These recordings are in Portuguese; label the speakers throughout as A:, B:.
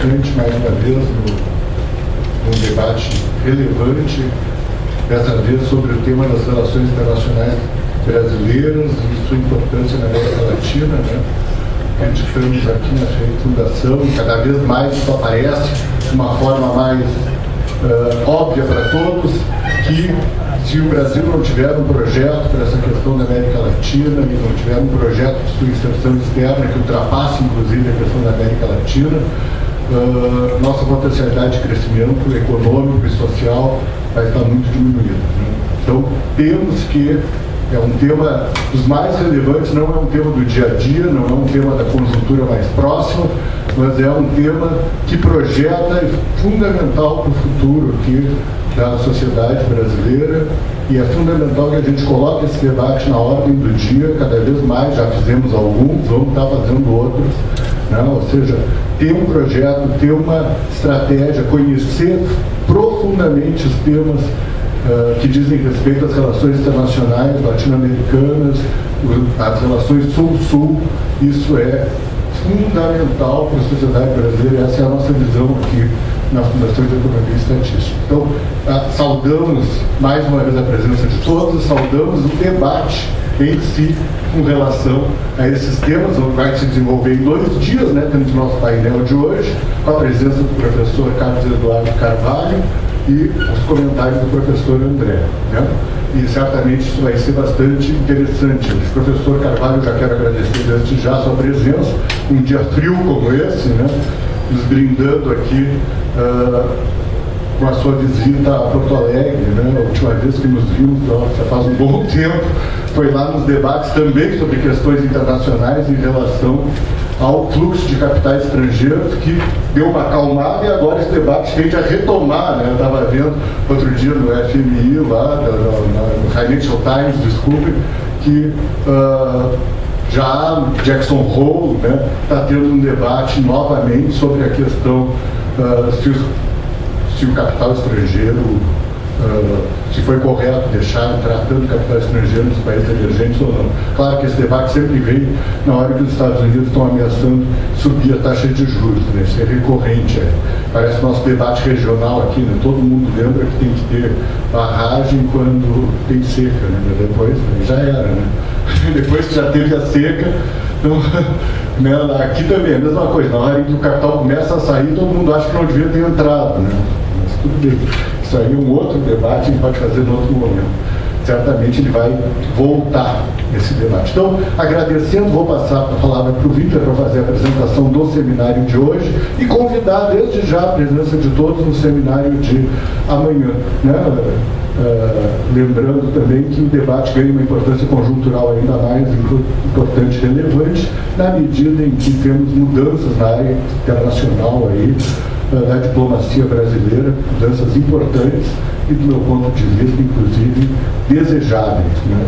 A: importante, mais uma vez, num debate relevante, dessa vez sobre o tema das relações internacionais brasileiras e sua importância na América Latina, né? Acreditamos aqui na fundação, cada vez mais isso aparece de uma forma mais óbvia para todos, que se o Brasil não tiver um projeto para essa questão da América Latina e não tiver um projeto de sua inserção externa que ultrapasse, inclusive, a questão da América Latina, nossa potencialidade de crescimento econômico e social vai estar muito diminuída, né? Então, temos que, é um tema dos mais relevantes, não é um tema do dia a dia, não é um tema da conjuntura mais próxima, mas é um tema que projeta e fundamental para o futuro aqui da sociedade brasileira, e é fundamental que a gente coloque esse debate na ordem do dia, cada vez mais, já fizemos alguns, vamos estar fazendo outros, né? Ou seja, ter um projeto, ter uma estratégia, conhecer profundamente os temas que dizem respeito às relações internacionais latino-americanas, as relações sul-sul, isso é fundamental para a sociedade brasileira. Essa é a nossa visão aqui na Fundação de Economia e Estatística. Então, saudamos mais uma vez a presença de todos, saudamos o debate em si com relação a esses temas, onde vai se desenvolver em 2 dias, né? Temos o nosso painel de hoje, com a presença do professor Carlos Eduardo Carvalho e os comentários do professor André, né? E certamente isso vai ser bastante interessante. O professor Carvalho, já quero agradecer desde já a sua presença, um dia frio como esse, né? Nos brindando aqui com a sua visita a Porto Alegre, né? A última vez que nos vimos, já faz um bom tempo, foi lá nos debates também sobre questões internacionais em relação ao fluxo de capitais estrangeiros, que deu uma acalmada e agora esse debate tende a retomar, né? Eu estava vendo outro dia no FMI, lá, no Financial Times, desculpe, que já Jackson Hole, né, está tendo um debate novamente sobre a questão se o capital estrangeiro, se foi correto deixar entrar tanto capital estrangeiro nos países emergentes ou não. Claro que esse debate sempre vem na hora que os Estados Unidos estão ameaçando subir a taxa de juros, né? Isso é recorrente. Parece nosso debate regional aqui, né? Todo mundo lembra que tem que ter barragem quando tem seca, né? Depois já era, né? Depois que já teve a seca, então, né? Aqui também é a mesma coisa. Na hora que o capital começa a sair, todo mundo acha que não devia ter entrado, né? Mas tudo bem. Isso aí é um outro debate, a gente pode fazer em outro momento. Certamente ele vai voltar esse debate. Então, agradecendo, vou passar a palavra para o Vítor para fazer a apresentação do seminário de hoje e convidar desde já a presença de todos no seminário de amanhã, né? Lembrando também que o debate ganha uma importância conjuntural ainda mais importante e relevante na medida em que temos mudanças na área internacional aí, da diplomacia brasileira, mudanças importantes e, do meu ponto de vista, inclusive, desejáveis, né?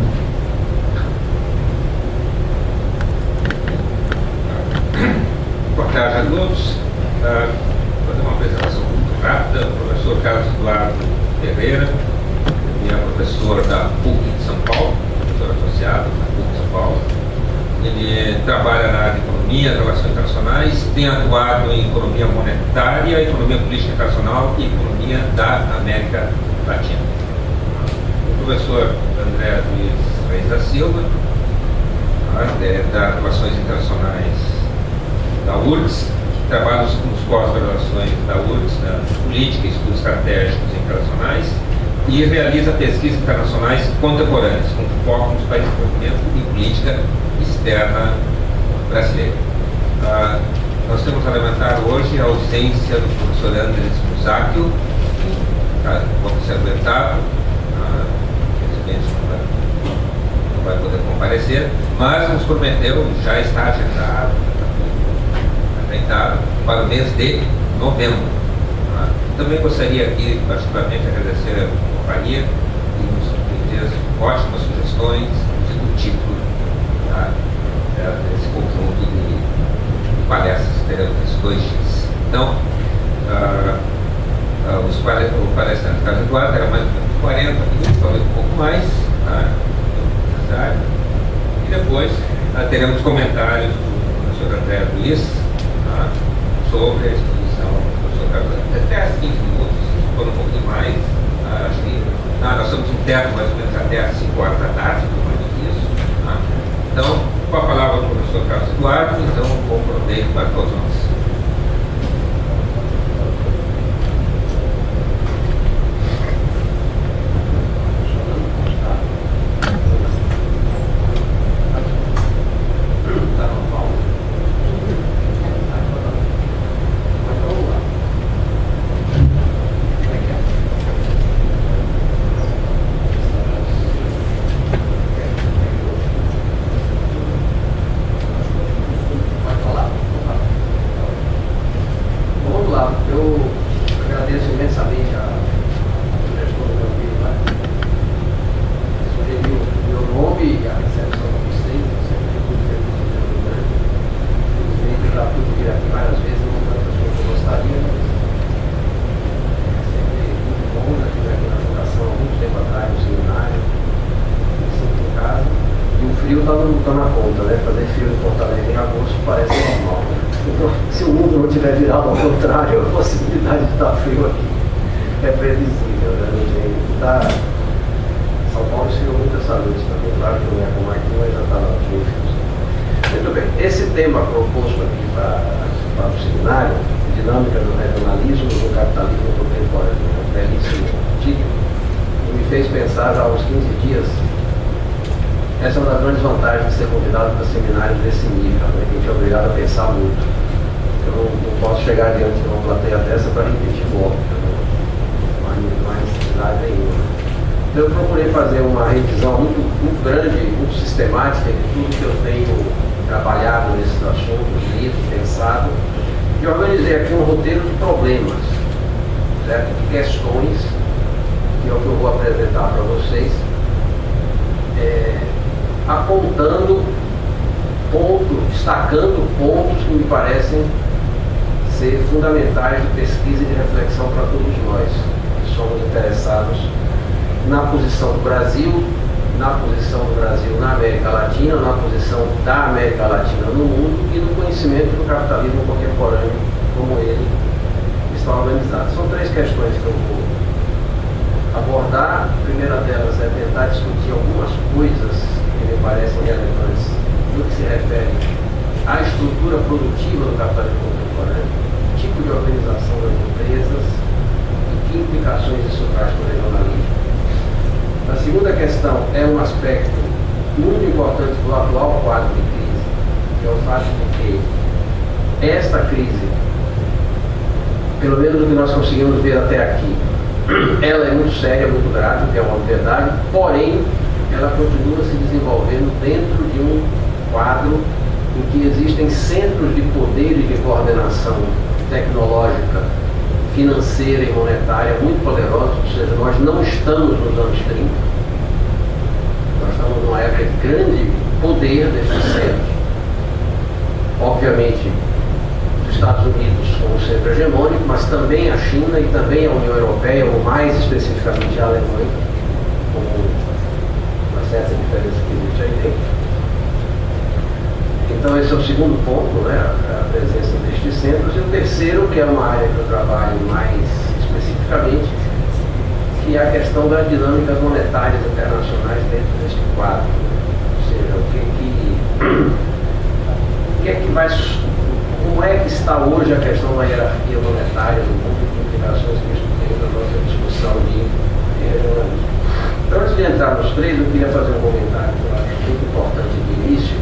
B: Boa tarde a todos. Vou fazer uma apresentação muito rápida. O professor Carlos Eduardo Ferreira é professor da PUC de São Paulo, professor associado da PUC de São Paulo. Ele trabalha na área de economia, relações internacionais, tem atuado em economia monetária, economia política internacional e economia da América Latina. O professor André Luiz Reis da Silva, da Relações Internacionais da URGS, trabalha nos pós-graduações da URGS, na Política e Estudos Estratégicos Internacionais, e realiza pesquisas internacionais contemporâneas, com foco nos países de desenvolvimento e política externa brasileira. Nós temos a lamentar hoje a ausência do professor Andrés Musacchio, que pode ser aguentado, infelizmente não vai poder comparecer, mas nos prometeu, já está agendado, para o mês de novembro. Também gostaria aqui, particularmente, agradecer a companhia e nos fez ótimas sugestões do título desse conjunto de palestras que teremos nesses 2 dias. Então, o palestrante Carlos Eduardo era mais ou menos 40 minutos, talvez um pouco mais, e depois teremos comentários do professor André Luiz sobre a exposição até 15 minutos, se for um pouquinho mais, acho que nós somos um tempo mais ou menos até às 5 horas da tarde, mais isso. Tá? Então, com a palavra do professor Carlos Eduardo, então, bom proveito para todos nós.
C: Eu procurei fazer uma revisão muito grande, muito sistemática de tudo que eu tenho trabalhado nesses assuntos, lido, pensado, e organizei aqui um roteiro de problemas, certo? De questões, que é o que eu vou apresentar para vocês, apontando pontos, destacando pontos que me parecem ser fundamentais de pesquisa e de reflexão para todos nós que somos interessados na posição do Brasil na América Latina, na posição da América Latina no mundo e no conhecimento do capitalismo contemporâneo, como ele está organizado. São 3 questões que eu vou abordar. A primeira delas é tentar discutir algumas coisas que me parecem relevantes no que se refere à estrutura produtiva do capitalismo contemporâneo, tipo de organização das empresas e que implicações isso traz para o regionalismo. A segunda questão é um aspecto muito importante do atual quadro de crise, que é o fato de que esta crise, pelo menos o que nós conseguimos ver até aqui, ela é muito séria, muito grave, que é uma obviedade, porém ela continua se desenvolvendo dentro de um quadro em que existem centros de poder e de coordenação tecnológica, financeira e monetária muito poderosos, ou seja, nós não estamos nos anos 30, nós estamos numa época de grande poder desses centros. Obviamente, os Estados Unidos como centro hegemônico, mas também a China e também a União Europeia, ou mais especificamente a Alemanha, com uma certa diferença que existe aí dentro. Então esse é o segundo ponto, né, a presença destes centros. E o terceiro, que é uma área que eu trabalho mais especificamente, que é a questão das dinâmicas monetárias internacionais dentro deste quadro. Ou seja, como é que está hoje a questão da hierarquia monetária no mundo e que implicações que isso tem na nossa discussão de regionalismo. Então, antes de entrar nos 3, eu queria fazer um comentário que eu acho muito importante de início,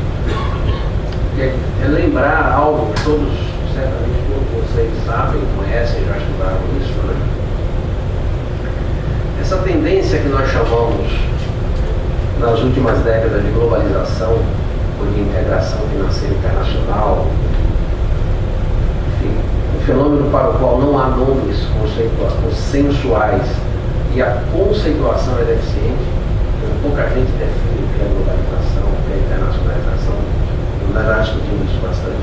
C: que é lembrar algo que certamente todos vocês sabem, conhecem, já estudaram isso, né? Essa tendência que nós chamamos nas últimas décadas de globalização ou de integração financeira internacional, enfim, um fenômeno para o qual não há nomes consensuais e a conceituação é deficiente, pouca gente define o que é globalização, o que é internacionalização. Nós já discutimos isso bastante.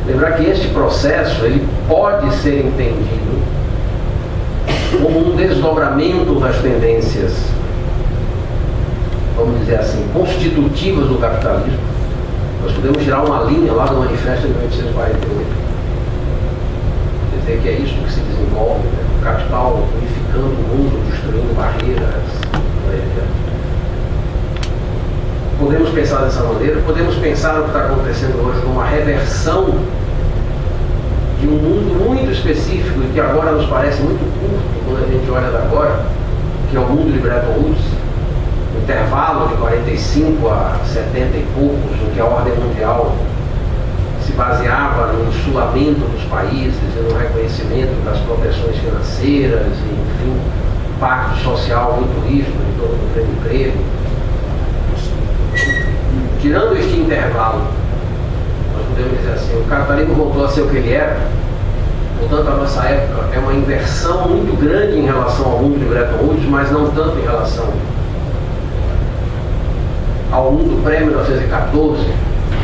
C: Lembrar que este processo ele pode ser entendido como um desdobramento das tendências, vamos dizer assim, constitutivas do capitalismo. Nós podemos tirar uma linha lá do Manifesto de 1848. dizer que é isso que se desenvolve, né? O capital unificando o mundo, destruindo barreiras. Podemos pensar dessa maneira, podemos pensar no que está acontecendo hoje como uma reversão de um mundo muito específico e que agora nos parece muito curto quando a gente olha da agora, que é o mundo de Bretton Woods, um intervalo de 45 a 70 e poucos, em que a ordem mundial se baseava no insulamento dos países e no reconhecimento das proteções financeiras e, enfim, um pacto social muito rígido em torno do pleno emprego. Tirando este intervalo, nós podemos dizer assim, o capitalismo voltou a ser o que ele era. Portanto, a nossa época é uma inversão muito grande em relação ao mundo de Bretton Woods, mas não tanto em relação ao mundo pré-1914.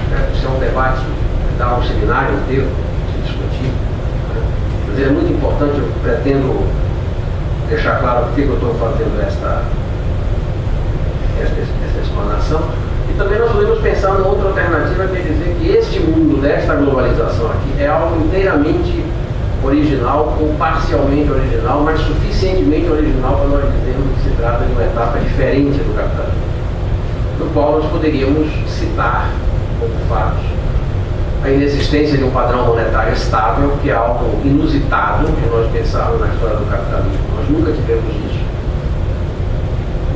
C: Né? Isso é um debate que dá um seminário inteiro se discutir. Né? Mas é muito importante, eu pretendo deixar claro por que eu estou fazendo esta explanação. E também nós podemos pensar numa outra alternativa, que é dizer que este mundo desta globalização aqui é algo inteiramente original ou parcialmente original, mas suficientemente original para nós dizermos que se trata de uma etapa diferente do capitalismo, no qual nós poderíamos citar como fatos a inexistência de um padrão monetário estável, que é algo inusitado que nós pensarmos na história do capitalismo. Nós nunca tivemos isso.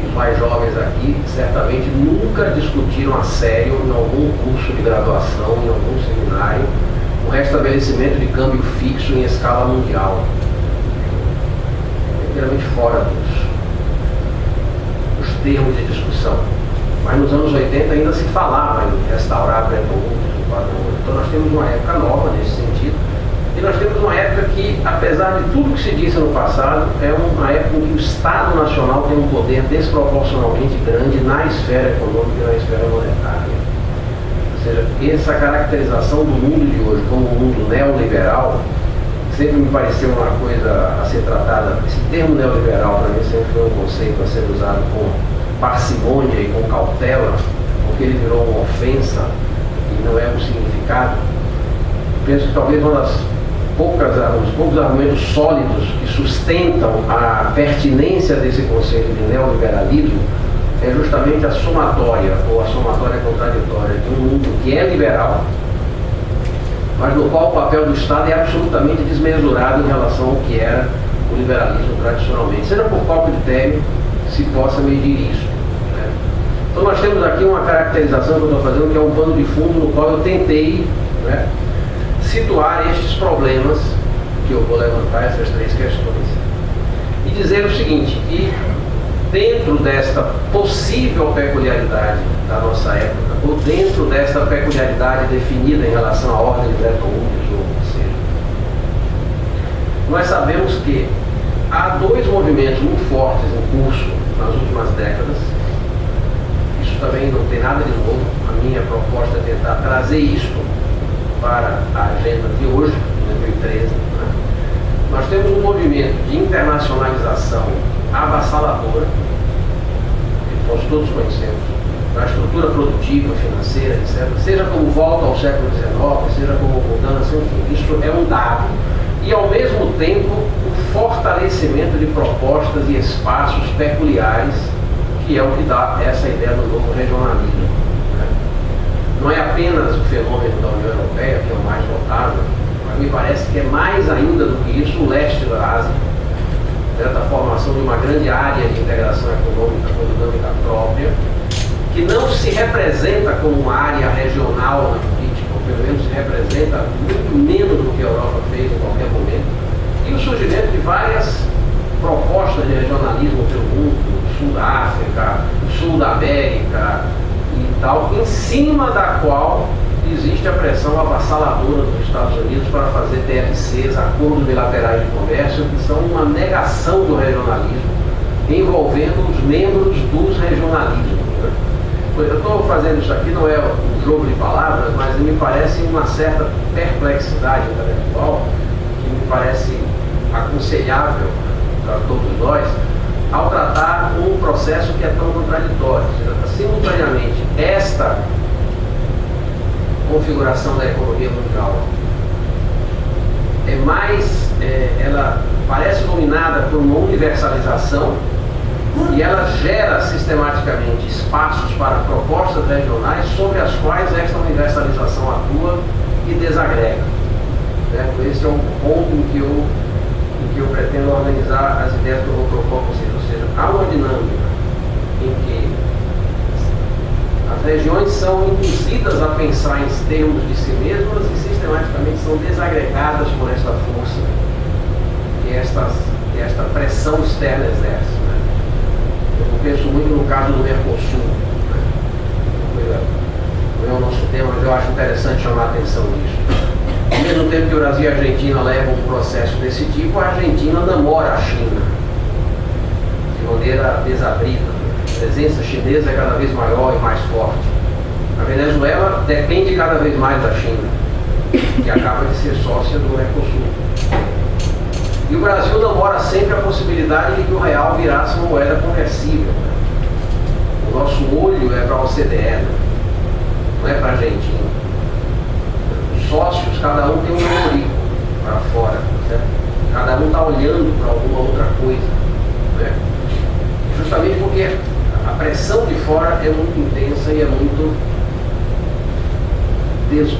C: Os mais jovens aqui certamente nunca discutiram a sério em algum curso de graduação, em algum seminário, o restabelecimento de câmbio fixo em escala mundial. É inteiramente fora dos termos de discussão. Mas nos anos 80 ainda se falava em restaurar Bretton Woods, o padrão. Então nós temos uma época nova nesse sentido. E nós temos uma época que, apesar de tudo que se disse no passado, é uma época em que o Estado Nacional tem um poder desproporcionalmente grande na esfera econômica e na esfera monetária. Ou seja, essa caracterização do mundo de hoje como um mundo neoliberal sempre me pareceu uma coisa a ser tratada. Esse termo neoliberal para mim sempre foi um conceito a ser usado com parcimônia e com cautela, porque ele virou uma ofensa e não é um significado. Penso que talvez um dos poucos argumentos sólidos que sustentam a pertinência desse conceito de neoliberalismo é justamente a somatória, ou a somatória contraditória de um mundo que é liberal, mas no qual o papel do Estado é absolutamente desmesurado em relação ao que era o liberalismo tradicionalmente, seja por qual critério se possa medir isso. Né? Então nós temos aqui uma caracterização que eu estou fazendo, que é um pano de fundo no qual eu tentei, né, situar estes problemas que eu vou levantar, essas três questões, e dizer o seguinte, que dentro desta possível peculiaridade da nossa época, ou dentro desta peculiaridade definida em relação à ordem de Bretton Woods, ou seja, nós sabemos que há dois movimentos muito fortes em curso nas últimas décadas. Isso também não tem nada de novo. A minha proposta é tentar trazer isto para a agenda de hoje, de 2013. Né? Nós temos um movimento de internacionalização avassaladora, que nós todos conhecemos, da estrutura produtiva, financeira, etc. Seja como volta ao século XIX, seja como mudança, enfim, isso é um dado. E, ao mesmo tempo, o fortalecimento de propostas e espaços peculiares, que é o que dá essa ideia do novo regionalismo. Né? Não é apenas o fenômeno da União Europeia, que é o mais notável, mas me parece que é mais ainda do que isso o leste da Ásia, a formação de uma grande área de integração econômica com dinâmica própria, que não se representa como uma área regional na política, ou pelo menos se representa muito menos do que a Europa fez em qualquer momento, e o surgimento de várias propostas de regionalismo pelo mundo, sul da África, sul da América e tal, em cima da qual existe a pressão avassaladora dos Estados Unidos para fazer TLCs, acordos bilaterais de comércio, que são uma negação do regionalismo, envolvendo os membros dos regionalismos. Né? Eu estou fazendo isso aqui, não é um jogo de palavras, mas me parece uma certa perplexidade intelectual, que me parece aconselhável para todos nós, ao tratar um processo que é tão contraditório. Ou seja, simultaneamente, esta configuração da economia mundial ela parece dominada por uma universalização e ela gera sistematicamente espaços para propostas regionais sobre as quais esta universalização atua e desagrega. Esse é um ponto em que eu pretendo organizar as ideias que eu vou propor para vocês. Ou seja, há uma dinâmica em que as regiões são induzidas a pensar em termos de si mesmas e sistematicamente são desagregadas por esta força que esta pressão externa exerce. Eu penso muito no caso do Mercosul. Não é o nosso tema, mas eu acho interessante chamar a atenção disso. Ao mesmo tempo que o Brasil e a Argentina levam um processo desse tipo, a Argentina namora a China de maneira desabrida. A presença chinesa é cada vez maior e mais forte. A Venezuela depende cada vez mais da China, que acaba de ser sócia do Mercosul. E o Brasil namora sempre a possibilidade de que o real virasse uma moeda conversível. O nosso olho é para a OCDE, não é para a Argentina. Os sócios, cada um tem um favorito para fora, certo? Cada um está olhando para alguma outra coisa, né? Justamente porque a pressão de fora é muito intensa e é muito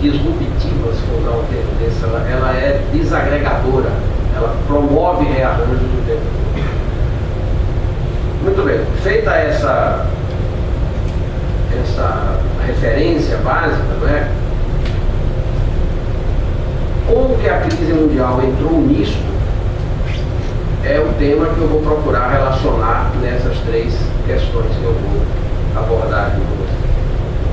C: disruptiva, se for usar um termo desse. Ela é desagregadora, ela promove rearranjos do tempo todo. Muito bem, feita essa referência básica, não é? Como que a crise mundial entrou nisso é o tema que eu vou procurar relacionar nessas três questões que eu vou abordar aqui com vocês.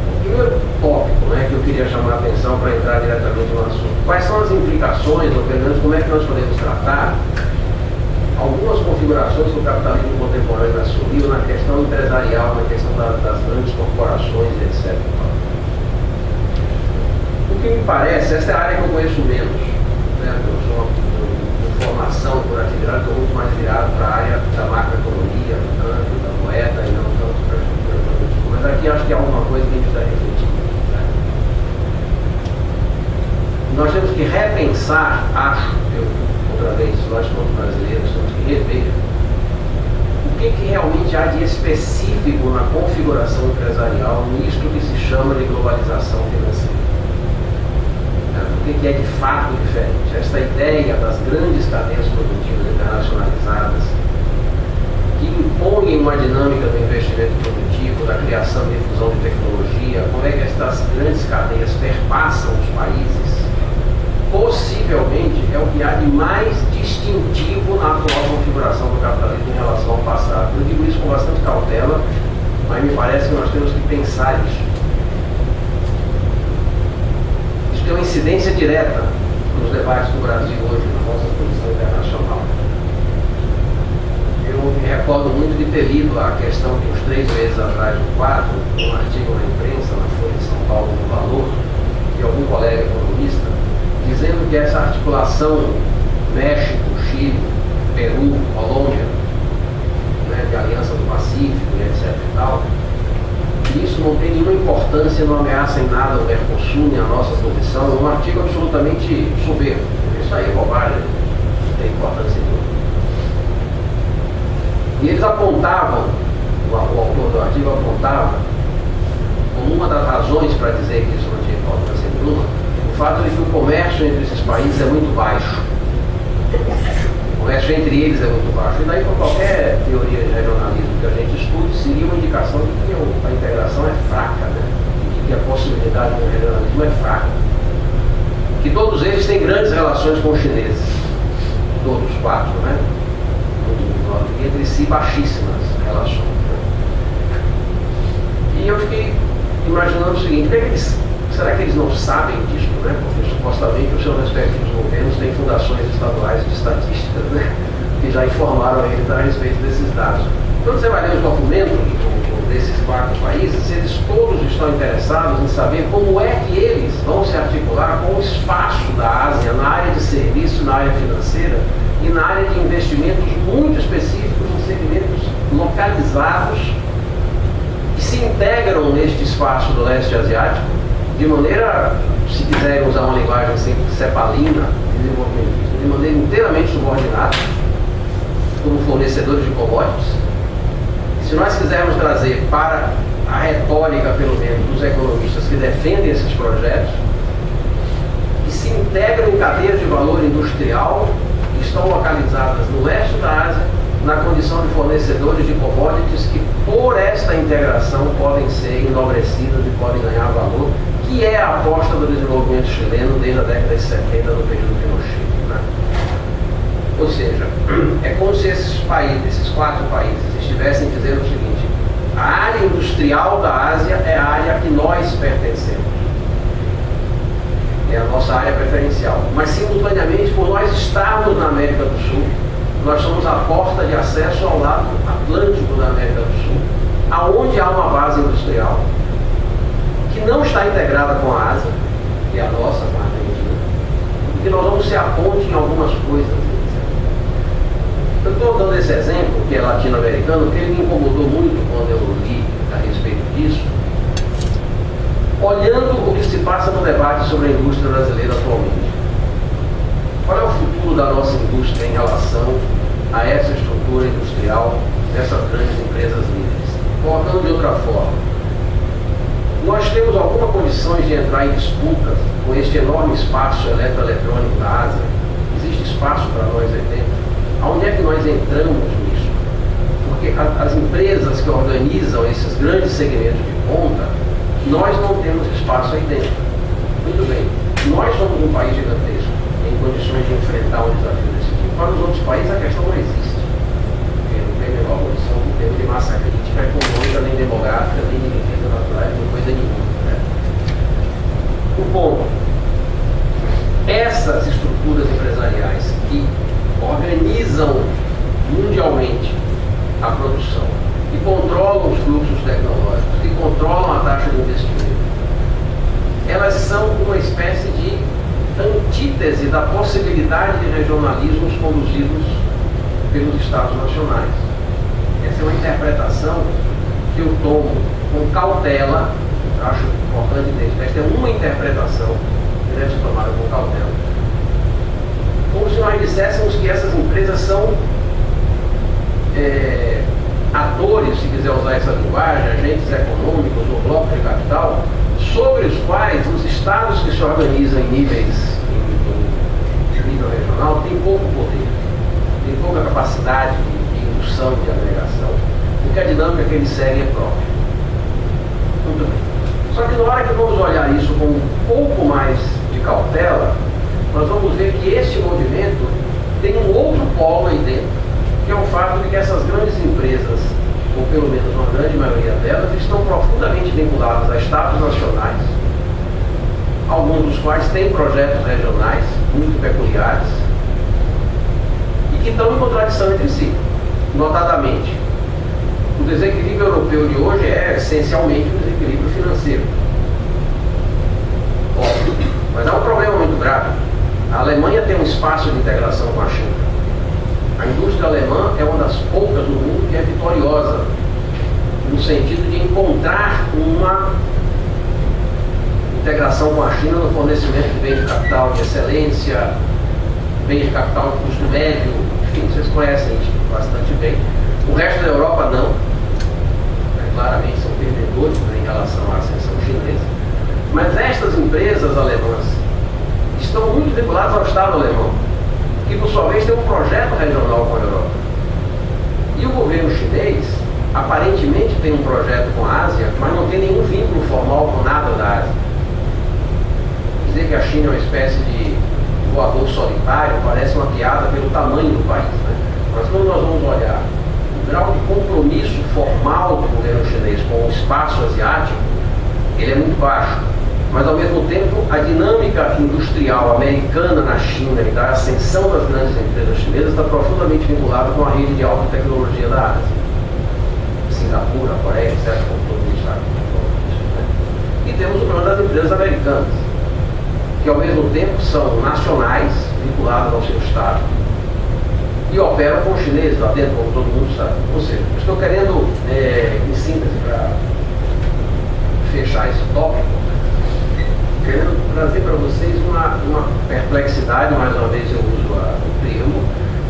C: O primeiro tópico, né, que eu queria chamar a atenção para entrar diretamente no assunto: quais são as implicações, ou pelo menos como é que nós podemos tratar algumas configurações que o capitalismo contemporâneo assumiu na questão empresarial, na questão das grandes corporações, etc. O que me parece, esta é a área que eu conheço menos, né? Eu sou de formação por atividade, estou muito mais virado para a área da macroeconomia, do câmbio, da moeda, e não tanto para a estrutura produtiva. Mas aqui acho que há alguma coisa que a gente precisa refletir, né? Nós temos que repensar, acho eu, outra vez, nós como brasileiros temos que rever o que realmente há de específico na configuração empresarial nisto que se chama de globalização financeira. O que é de fato diferente? Esta ideia das grandes cadeias produtivas internacionalizadas que impõem uma dinâmica do investimento produtivo, da criação e difusão de tecnologia, como é que estas grandes cadeias perpassam os países, possivelmente é o que há de mais distintivo na atual configuração do capitalismo em relação ao passado. Eu digo isso com bastante cautela, mas me parece que nós temos que pensar isso. Isso tem uma incidência direta nos debates do Brasil hoje, na nossa posição internacional. Eu me recordo muito de ter lido a questão que uns 3 meses atrás, no 4, um artigo na imprensa, na Folha de São Paulo, no Valor, de algum colega economista, dizendo que essa articulação México, Chile, Peru, Colômbia, né, de Aliança do Pacífico, etc. e tal, isso não tem nenhuma importância, não ameaça em nada o Mercosul, nem a nossa posição. É um artigo absolutamente soberbo. Isso aí é bobagem, não tem importância nenhuma. E eles apontavam, o autor do artigo apontava, como uma das razões para dizer que isso não tinha importância nenhuma, o fato de que o comércio entre esses países é muito baixo. O comércio entre eles é muito baixo. E daí, por qualquer teoria de regionalismo que a gente estude, seria uma indicação de que a integração é fraca, né? De que a possibilidade de um regionalismo é fraca. Que todos eles têm grandes relações com os chineses. Todos os 4, né? E entre si baixíssimas relações. Né? E eu fiquei imaginando o seguinte: será que eles não sabem disso, né? Porque supostamente os seus respectivos governos têm fundações estaduais de estatísticas, né? Que já informaram eles a respeito desses dados. Quando você vai ler os documentos desses 4 países, eles todos estão interessados em saber como é que eles vão se articular com o espaço da Ásia na área de serviço, na área financeira e na área de investimentos muito específicos, em segmentos localizados que se integram neste espaço do leste asiático de maneira, se quiserem usar uma linguagem sempre cepalina, desenvolvimentista de maneira inteiramente subordinada, como fornecedores de commodities. Se nós quisermos trazer para a retórica, pelo menos, dos economistas que defendem esses projetos, que se integram em cadeias de valor industrial que estão localizadas no leste da Ásia, na condição de fornecedores de commodities que, por esta integração, podem ser enobrecidas e podem ganhar valor, que é a aposta do desenvolvimento chileno desde a década de 70, no período Pinochet, né? Ou seja, é como se esses países, esses 4 países, estivessem dizendo o seguinte: a área industrial da Ásia é a área a que nós pertencemos, é a nossa área preferencial, mas simultaneamente, por nós estarmos na América do Sul, nós somos a porta de acesso ao lado atlântico da América do Sul, aonde há uma base industrial que não está integrada com a Ásia, que é a nossa, com a Argentina, e que nós vamos ser a ponte em algumas coisas. Eu estou dando esse exemplo, que é latino-americano, porque ele me incomodou muito quando eu li a respeito disso, olhando o que se passa no debate sobre a indústria brasileira atualmente. Qual é o futuro da nossa indústria em relação a essa estrutura industrial dessas grandes empresas líderes? Colocando de outra forma, nós temos alguma condições de entrar em disputas com este enorme espaço eletroeletrônico da Ásia? Existe espaço para nós aí dentro? Aonde é que nós entramos nisso? Porque as empresas que organizam esses grandes segmentos de ponta, nós não temos espaço aí dentro. Muito bem, nós somos um país gigantesco, em condições de enfrentar um desafio desse tipo. Para os outros países a questão não existe, porque não tem a menor condição em termos de massa crítica econômica, nem demográfica, nem de riqueza natural, nem coisa nenhuma, né? O ponto, essas estruturas empresariais que organizam mundialmente a produção, que controlam os fluxos tecnológicos, que controlam a taxa de investimento, elas são uma espécie de antítese da possibilidade de regionalismos conduzidos pelos Estados nacionais. Essa é uma interpretação que eu tomo com cautela, acho importante dizer, esta é uma interpretação que deve ser tomada com cautela. Como se nós disséssemos que essas empresas são atores, se quiser usar essa linguagem, agentes econômicos ou blocos de capital, sobre os quais os estados que se organizam em nível regional têm pouco poder, têm pouca capacidade de indução, de agregação, porque a dinâmica que eles seguem é própria. Muito bem. Só que na hora que vamos olhar isso com um pouco mais de cautela, nós vamos ver que este movimento tem um outro polo aí dentro, que é o fato de que essas grandes empresas, ou pelo menos uma grande maioria delas, estão profundamente vinculadas a estados nacionais, alguns dos quais têm projetos regionais muito peculiares e que estão em contradição entre si. Notadamente, o desequilíbrio europeu de hoje é essencialmente um desequilíbrio financeiro. Óbvio, mas há um problema muito grave. A Alemanha tem um espaço de integração com a China. A indústria alemã é uma das poucas do mundo que é vitoriosa, no sentido de encontrar uma integração com a China no fornecimento de bens de capital de excelência, bens de capital de custo médio, enfim, vocês conhecem isso bastante bem. O resto da Europa não, claramente são perdedores em relação à ascensão chinesa, mas estas empresas alemãs estão muito vinculadas ao Estado alemão, que por sua vez tem um projeto regional com a Europa. E o governo chinês aparentemente tem um projeto com a Ásia, mas não tem nenhum vínculo formal com nada da Ásia. Dizer que a China é uma espécie de voador solitário parece uma piada pelo tamanho do país, né? Mas quando nós vamos olhar o grau de compromisso formal do governo chinês com o espaço asiático, ele é muito baixo. Mas, ao mesmo tempo, a dinâmica industrial americana na China e da ascensão das grandes empresas chinesas está profundamente vinculada com a rede de alta tecnologia da Ásia. Singapura, a Coreia, etc., como todo mundo sabe. E temos o problema das empresas americanas, que, ao mesmo tempo, são nacionais, vinculadas ao seu Estado, e operam com os chineses lá dentro, como todo mundo sabe. Ou seja, eu estou querendo, em síntese, para fechar esse tópico, querendo trazer para vocês uma perplexidade, mais uma vez eu uso o termo,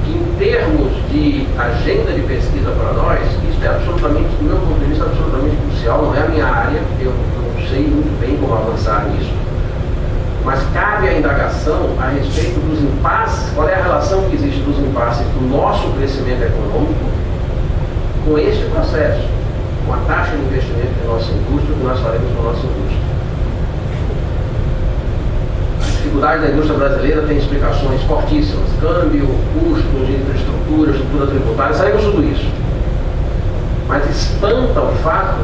C: que em termos de agenda de pesquisa para nós, isso é absolutamente, do meu ponto de vista, absolutamente crucial, não é a minha área, eu não sei muito bem como avançar nisso, mas cabe a indagação a respeito dos impasses, qual é a relação que existe dos impasses do nosso crescimento econômico com este processo, com a taxa de investimento da nossa indústria, que nós faremos com a nossa indústria. A dificuldade da indústria brasileira tem explicações fortíssimas: câmbio, custos de infraestrutura, estrutura tributária, sabemos tudo isso. Mas espanta o fato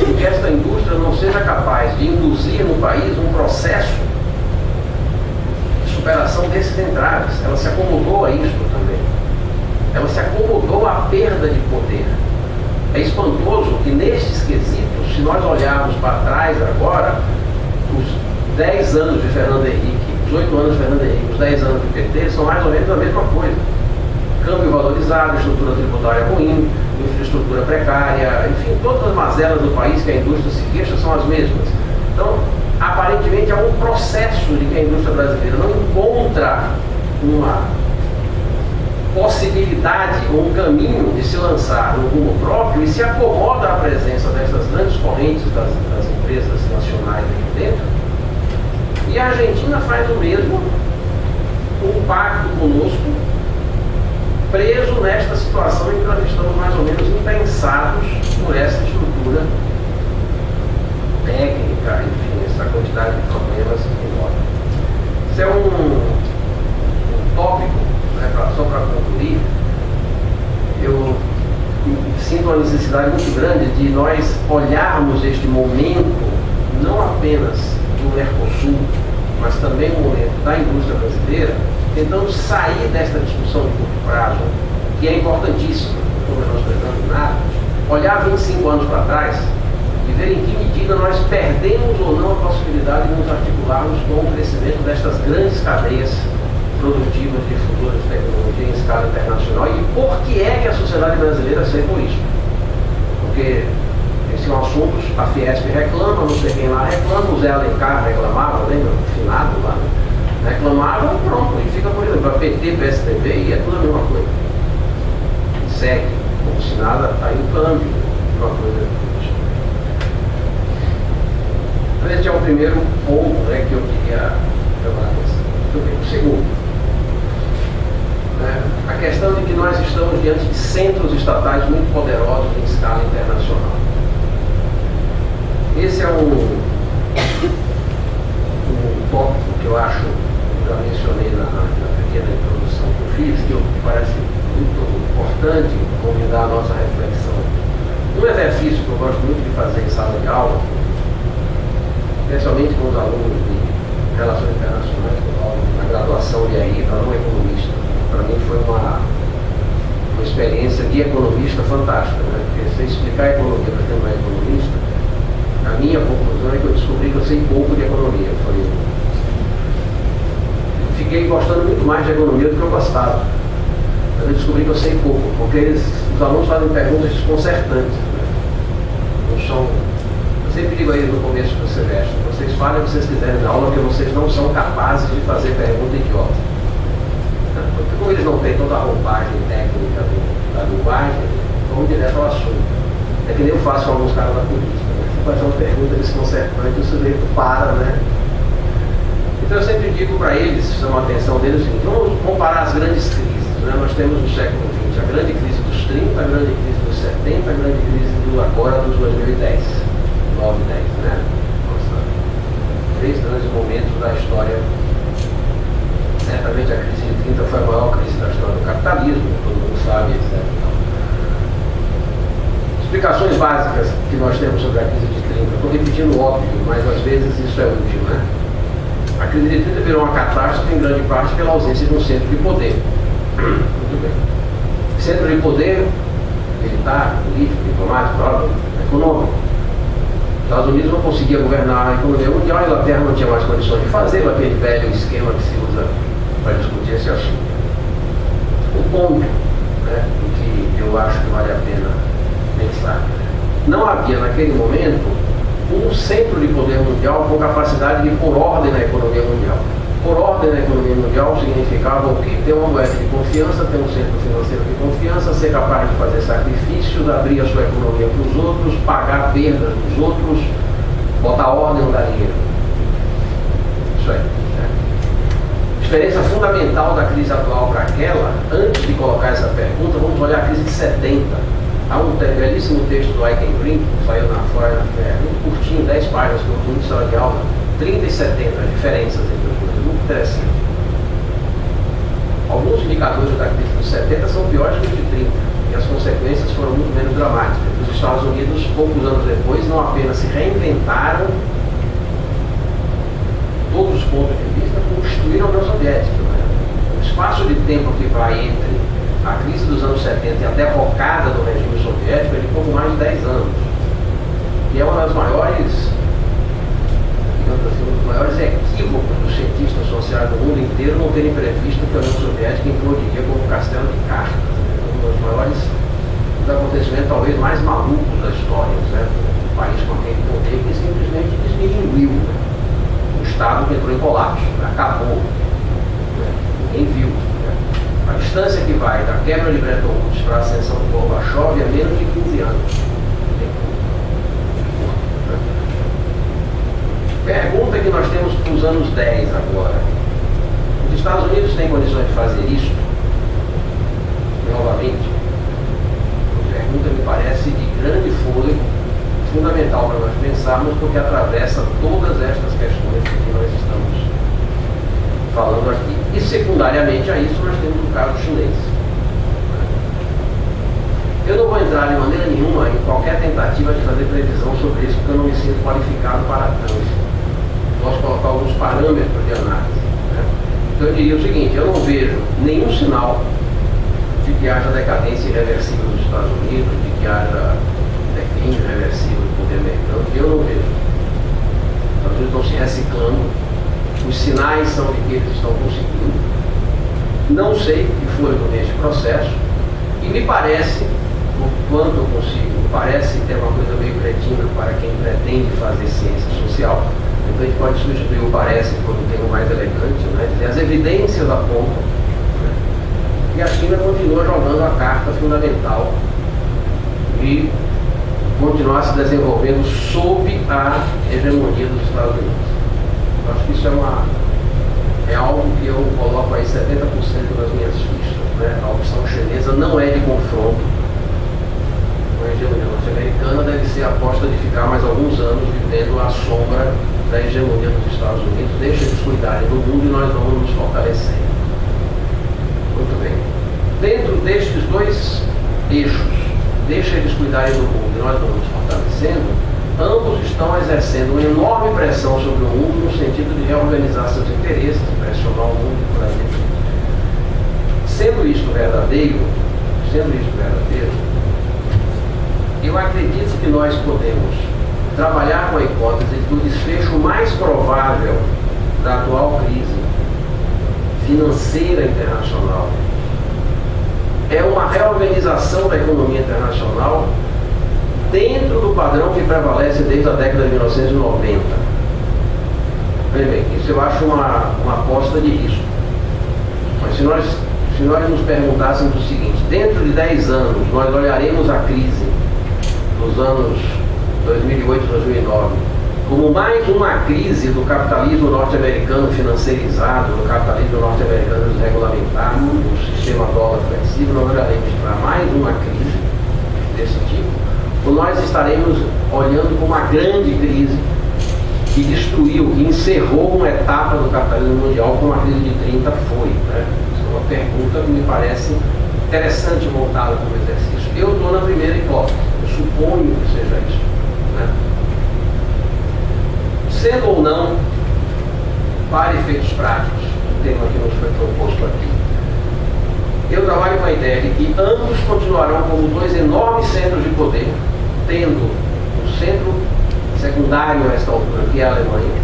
C: de que esta indústria não seja capaz de induzir no país um processo de superação desses entraves. Ela se acomodou a isto também. Ela se acomodou à perda de poder. É espantoso que nestes quesitos, se nós olharmos para trás agora, os 10 anos de Fernando Henrique, os 8 anos de Fernando Henrique, os 10 anos do PT, são mais ou menos a mesma coisa. Câmbio valorizado, estrutura tributária ruim, infraestrutura precária, enfim, todas as mazelas do país que a indústria se queixa são as mesmas. Então, aparentemente há um processo de que a indústria brasileira não encontra uma possibilidade ou um caminho de se lançar no rumo próprio e se acomoda à presença dessas grandes correntes das empresas nacionais aqui dentro. E a Argentina faz o mesmo, um pacto conosco, preso nesta situação em que nós estamos mais ou menos impensados por essa estrutura técnica, enfim, essa quantidade de problemas enorme. Isso é um tópico, né, só para concluir. Eu sinto a necessidade muito grande de nós olharmos este momento, não apenas do Mercosul, mas também o momento da indústria brasileira, tentando sair desta discussão de curto prazo, que é importantíssima, não estou menosprezando nada, olhar 25 anos para trás e ver em que medida nós perdemos ou não a possibilidade de nos articularmos com o crescimento destas grandes cadeias produtivas de futuras tecnologia em escala internacional e por que é que a sociedade brasileira aceitou isso. Porque esse é um assunto, a Fiesp reclama, não sei quem lá reclama, o Zé Alencar reclamava, lembra? O finado lá, reclamava e pronto, e fica, por exemplo, a PT, PSDB e é tudo a mesma coisa. E segue, como se nada está em câmbio, uma coisa. Então, esse é o primeiro ponto, né, que eu queria chamar a atenção. O segundo, né, a questão de que nós estamos diante de centros estatais muito poderosos em escala internacional. Esse é um tópico que eu acho, já mencionei na pequena introdução que eu fiz, que me parece muito importante convidar a nossa reflexão. Um exercício que eu gosto muito de fazer em sala de aula, especialmente com os alunos de Relações Internacionais, na graduação de aí, para um economista. Para mim foi uma experiência de economista fantástica, né? Porque se explicar a economia para quem não é economista, a minha conclusão é que eu descobri que eu sei pouco de economia. Fiquei gostando muito mais de economia do que eu gostava. Mas eu descobri que eu sei pouco, porque os alunos fazem perguntas desconcertantes. Né? Não são... Eu sempre digo a eles no começo do semestre: vocês falem o que vocês quiserem na aula, porque vocês não são capazes de fazer pergunta idiota. Porque como eles não têm toda a roupagem técnica da linguagem, vamos direto ao assunto. É que nem eu faço com alguns caras da política. Né? Você faz uma pergunta desconcertante, o sujeito para, né? Então eu sempre digo para eles, chamo a atenção deles, o seguinte: vamos comparar as grandes crises. Né? Nós temos no século XX a grande crise dos 30, a grande crise dos 70, a grande crise agora dos 2010, 9, 10, né? Nossa, 3 grandes momentos da história. Certamente a crise de 30 foi a maior crise da história do capitalismo, todo mundo sabe, etc. Explicações básicas que nós temos sobre a crise de 30, estou repetindo o óbvio, mas às vezes isso é útil, né? A crise de 30 virou uma catástrofe em grande parte pela ausência de um centro de poder. Muito bem. Centro de poder militar, político, diplomático, econômico. Os Estados Unidos não conseguia governar a economia mundial, a Inglaterra não tinha mais condições de fazer aquele velho esquema que se usa para discutir esse assunto. O ponto, né, que eu acho que vale a pena pensar: não havia naquele momento um centro de poder mundial com capacidade de pôr ordem na economia mundial. Por ordem na economia mundial significava o quê? Ter uma moeda de confiança, ter um centro financeiro de confiança, ser capaz de fazer sacrifícios, abrir a sua economia para os outros, pagar perdas dos outros, botar ordem no dar dinheiro. Isso aí. Diferença fundamental da crise atual para aquela, antes de colocar essa pergunta, vamos olhar a crise de 70. Há um belíssimo texto do Aiken Green, que saiu na Foreign Affairs, muito curtinho, 10 páginas, que eu fui muito sala de aula, 30 e 70, as diferenças entre as coisas, muito interessante. Alguns indicadores da crise dos 70 são piores que os de 30, e as consequências foram muito menos dramáticas. Os Estados Unidos, poucos anos depois, não apenas se reinventaram todos os pontos de vista, como destruíram a União Soviética. O espaço de tempo que vai entre a crise dos anos 70 e a derrocada do regime soviético é de pouco mais de 10 anos. E é uma das maiores, digamos assim, um dos maiores equívocos dos cientistas sociais do mundo inteiro não terem previsto que a União Soviética implodiria como um castelo de cartas. Um dos maiores acontecimentos, talvez mais malucos da história. Um país com aquele poder que simplesmente desmilinguiu. Estado que entrou em colapso, acabou, ninguém viu. A distância que vai da quebra de Bretton Woods para a ascensão do Gorbachev é menos de 15 anos. Pergunta que nós temos para os anos 10 agora. Os Estados Unidos têm condições de fazer isso? Novamente? Pergunta me parece de grande fôlego, fundamental para nós pensarmos, porque atravessa todas estas questões que nós estamos falando aqui. E secundariamente a isso nós temos o caso chinês. Eu não vou entrar de maneira nenhuma em qualquer tentativa de fazer previsão sobre isso, porque eu não me sinto qualificado para tanto. Posso colocar alguns parâmetros de análise. Então eu diria o seguinte: eu não vejo nenhum sinal de que haja decadência irreversível dos Estados Unidos, de que haja declínio irreversível do poder americano. Eu não vejo. Os Estados Unidos estão se reciclando, os sinais são de que eles estão conseguindo. Não sei que fôlego neste processo, e me parece, o quanto eu consigo, parece ter uma coisa meio cretina para quem pretende fazer ciência social. Então a gente pode substituir o parece por um termo mais elegante, né? Dizer, as evidências apontam, né? E a China continua jogando a carta fundamental de continuar se desenvolvendo sob a hegemonia dos Estados Unidos. Eu acho que isso é algo que eu coloco aí 70% das minhas fichas. Né? A opção chinesa não é de confronto com a hegemonia norte-americana, deve ser a aposta de ficar mais alguns anos vivendo à sombra da hegemonia dos Estados Unidos. Deixa eles cuidarem do mundo e nós vamos nos fortalecendo. Muito bem. Dentro destes dois eixos, deixa eles cuidarem do mundo e nós vamos nos fortalecendo, ambos estão exercendo uma enorme pressão sobre o mundo no sentido de reorganizar seus interesses, pressionar o mundo por aí. Sendo isto verdadeiro, eu acredito que nós podemos trabalhar com a hipótese de que o desfecho mais provável da atual crise financeira internacional é uma reorganização da economia internacional dentro do padrão que prevalece desde a década de 1990. Bem, isso eu acho uma aposta de risco. Mas se nós nos perguntássemos o seguinte: dentro de 10 anos nós olharemos a crise dos anos 2008 e 2009 como mais uma crise do capitalismo norte-americano financeirizado, do capitalismo norte-americano desregulamentado, do sistema dólar flexível, nós olharemos para mais uma crise desse tipo, ou nós estaremos olhando para uma grande crise que destruiu, que encerrou uma etapa do capitalismo mundial, como a crise de 30 foi. Né? Isso é uma pergunta que me parece interessante montada como exercício. Eu estou na primeira hipótese, eu suponho que seja isso. Né? Sendo ou não, para efeitos práticos, o tema que nos foi proposto aqui, eu trabalho com a ideia de que ambos continuarão como dois enormes centros de poder, tendo um centro secundário a esta altura, que é a Alemanha,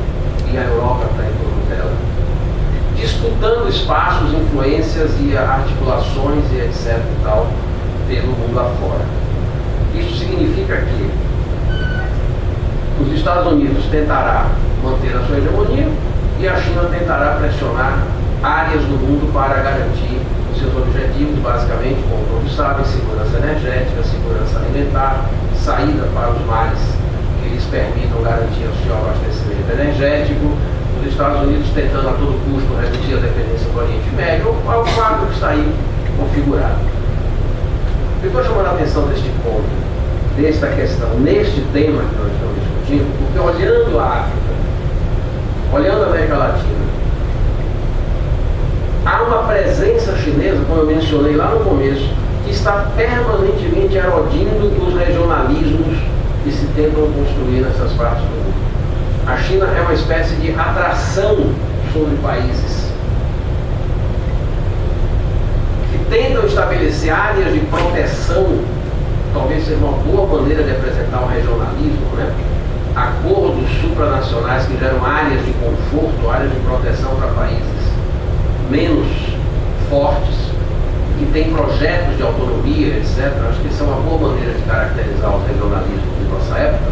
C: e a Europa está em torno dela, disputando espaços, influências e articulações e etc. e tal, pelo mundo afora. Isso significa que Os Estados Unidos tentará manter a sua hegemonia e a China tentará pressionar áreas do mundo para garantir os seus objetivos, basicamente, como todos sabem, segurança energética, segurança alimentar, saída para os mares que lhes permitam garantir o seu abastecimento energético, os Estados Unidos tentando a todo custo reduzir a dependência do Oriente Médio, é o quadro que está aí configurado. Eu estou chamando a atenção deste ponto, desta questão, neste tema que nós estamos discutindo, porque olhando a África, olhando a América Latina, há uma presença chinesa, como eu mencionei lá no começo, que está permanentemente erodindo os regionalismos que se tentam construir nessas partes do mundo. A China é uma espécie de atração sobre países que tentam estabelecer áreas de proteção, talvez seja uma boa maneira de apresentar o regionalismo, né? Acordos supranacionais que geram áreas de conforto, áreas de proteção para países menos fortes, que têm projetos de autonomia, etc. Acho que isso é uma boa maneira de caracterizar os regionalismos de nossa época.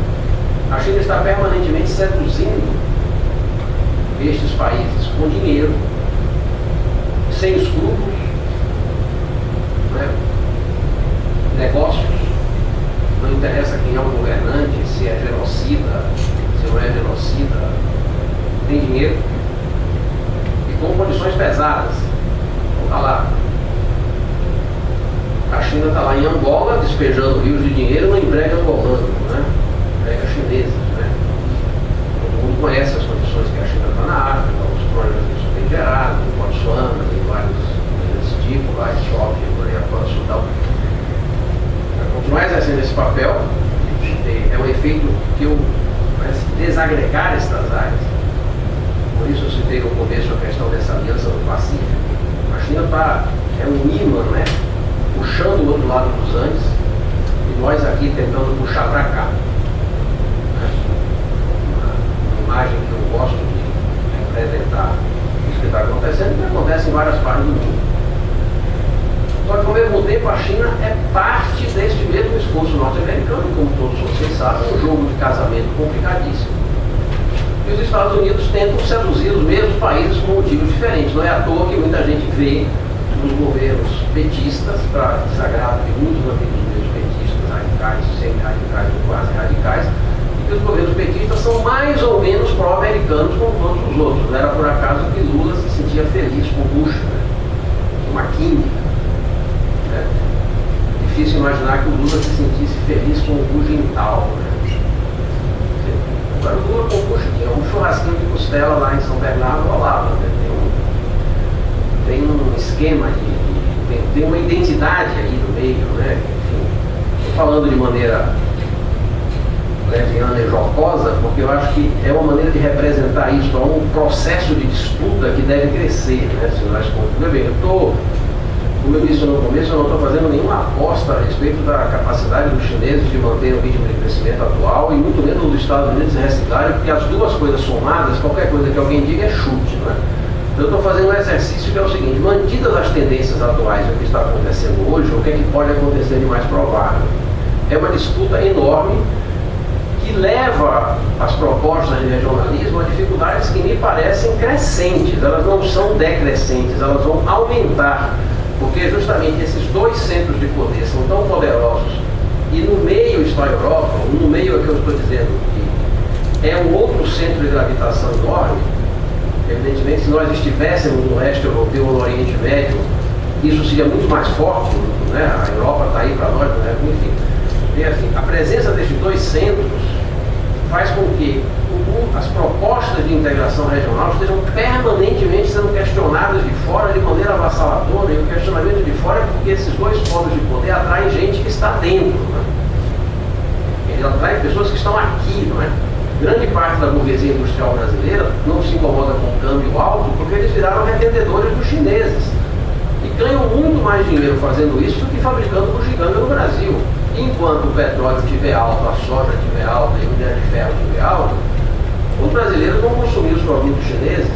C: A China está permanentemente seduzindo estes países com dinheiro, sem escrúpulos, né? Negócios, não interessa quem é o governante, se é genocida, se não é genocida, tem dinheiro e com condições pesadas. Então está lá. A China está lá em Angola, despejando rios de dinheiro no emprego angolano, né? Emprega chineses, né? Todo mundo conhece as condições que a China está na África, os problemas que isso tem gerado, em Botsuana, tem vários desse tipo, lá, Etiópia, por aí afora, Sudão. Continuar exercendo esse papel é um efeito que eu parece desagregar estas áreas. Por isso eu citei no começo a questão dessa aliança do Pacífico. A China é um imã, né? Puxando o outro lado dos Andes e nós aqui tentando puxar para cá. Uma imagem que eu gosto de representar isso que está acontecendo, que acontece em várias partes do mundo. Só que ao mesmo tempo a China é parte deste mesmo esforço norte-americano, como todos vocês sabem, um jogo de casamento complicadíssimo. E os Estados Unidos tentam seduzir os mesmos países por motivos diferentes. Não é à toa que muita gente vê nos governos petistas, para desagrado de muitos amigos meus petistas, radicais, semi-radicais ou quase radicais, e que os governos petistas são mais ou menos pró-americanos como todos os outros. Não era por acaso que Lula se sentia feliz com Bush, né? Uma química. É difícil imaginar que o Lula se sentisse feliz com o Bush em tal. Né? Agora o Lula com o Bush tinha um churrasquinho de costela lá em São Bernardo rolava, né? Tem um esquema, tem uma identidade aí no meio, né? Enfim, estou falando de maneira leviana e jocosa, porque eu acho que é uma maneira de representar isso, é um processo de disputa que deve crescer, né? Se nós bem, como eu disse no começo, eu não estou fazendo nenhuma aposta a respeito da capacidade dos chineses de manter o ritmo de crescimento atual e muito menos dos Estados Unidos de reciclarem, porque as duas coisas somadas, qualquer coisa que alguém diga é chute, né? Eu estou fazendo um exercício que é o seguinte: mantidas as tendências atuais do que está acontecendo hoje, o que é que pode acontecer de mais provável? É uma disputa enorme que leva as propostas de regionalismo a dificuldades que me parecem crescentes. Elas não são decrescentes, elas vão aumentar, porque justamente esses dois centros de poder são tão poderosos e no meio está a Europa, no meio é que eu estou dizendo que é um outro centro de gravitação enorme. Evidentemente, se nós estivéssemos no leste europeu ou no Oriente Médio, isso seria muito mais forte, né? A Europa está aí para nós, né? Enfim. E, assim, a presença destes dois centros faz com que as propostas de integração regional estejam permanentemente sendo questionadas de fora de maneira avassaladora, e o questionamento de fora é porque esses dois polos de poder atraem gente que está dentro, né? Eles atraem pessoas que estão aqui, não é? Grande parte da burguesia industrial brasileira não se incomoda com o câmbio alto porque eles viraram revendedores dos chineses e ganham muito mais dinheiro fazendo isso do que fabricando bugiganga no Brasil. Enquanto o petróleo estiver alto, a soja estiver alta e o minério de ferro estiver alto, os brasileiros vão consumir os produtos chineses.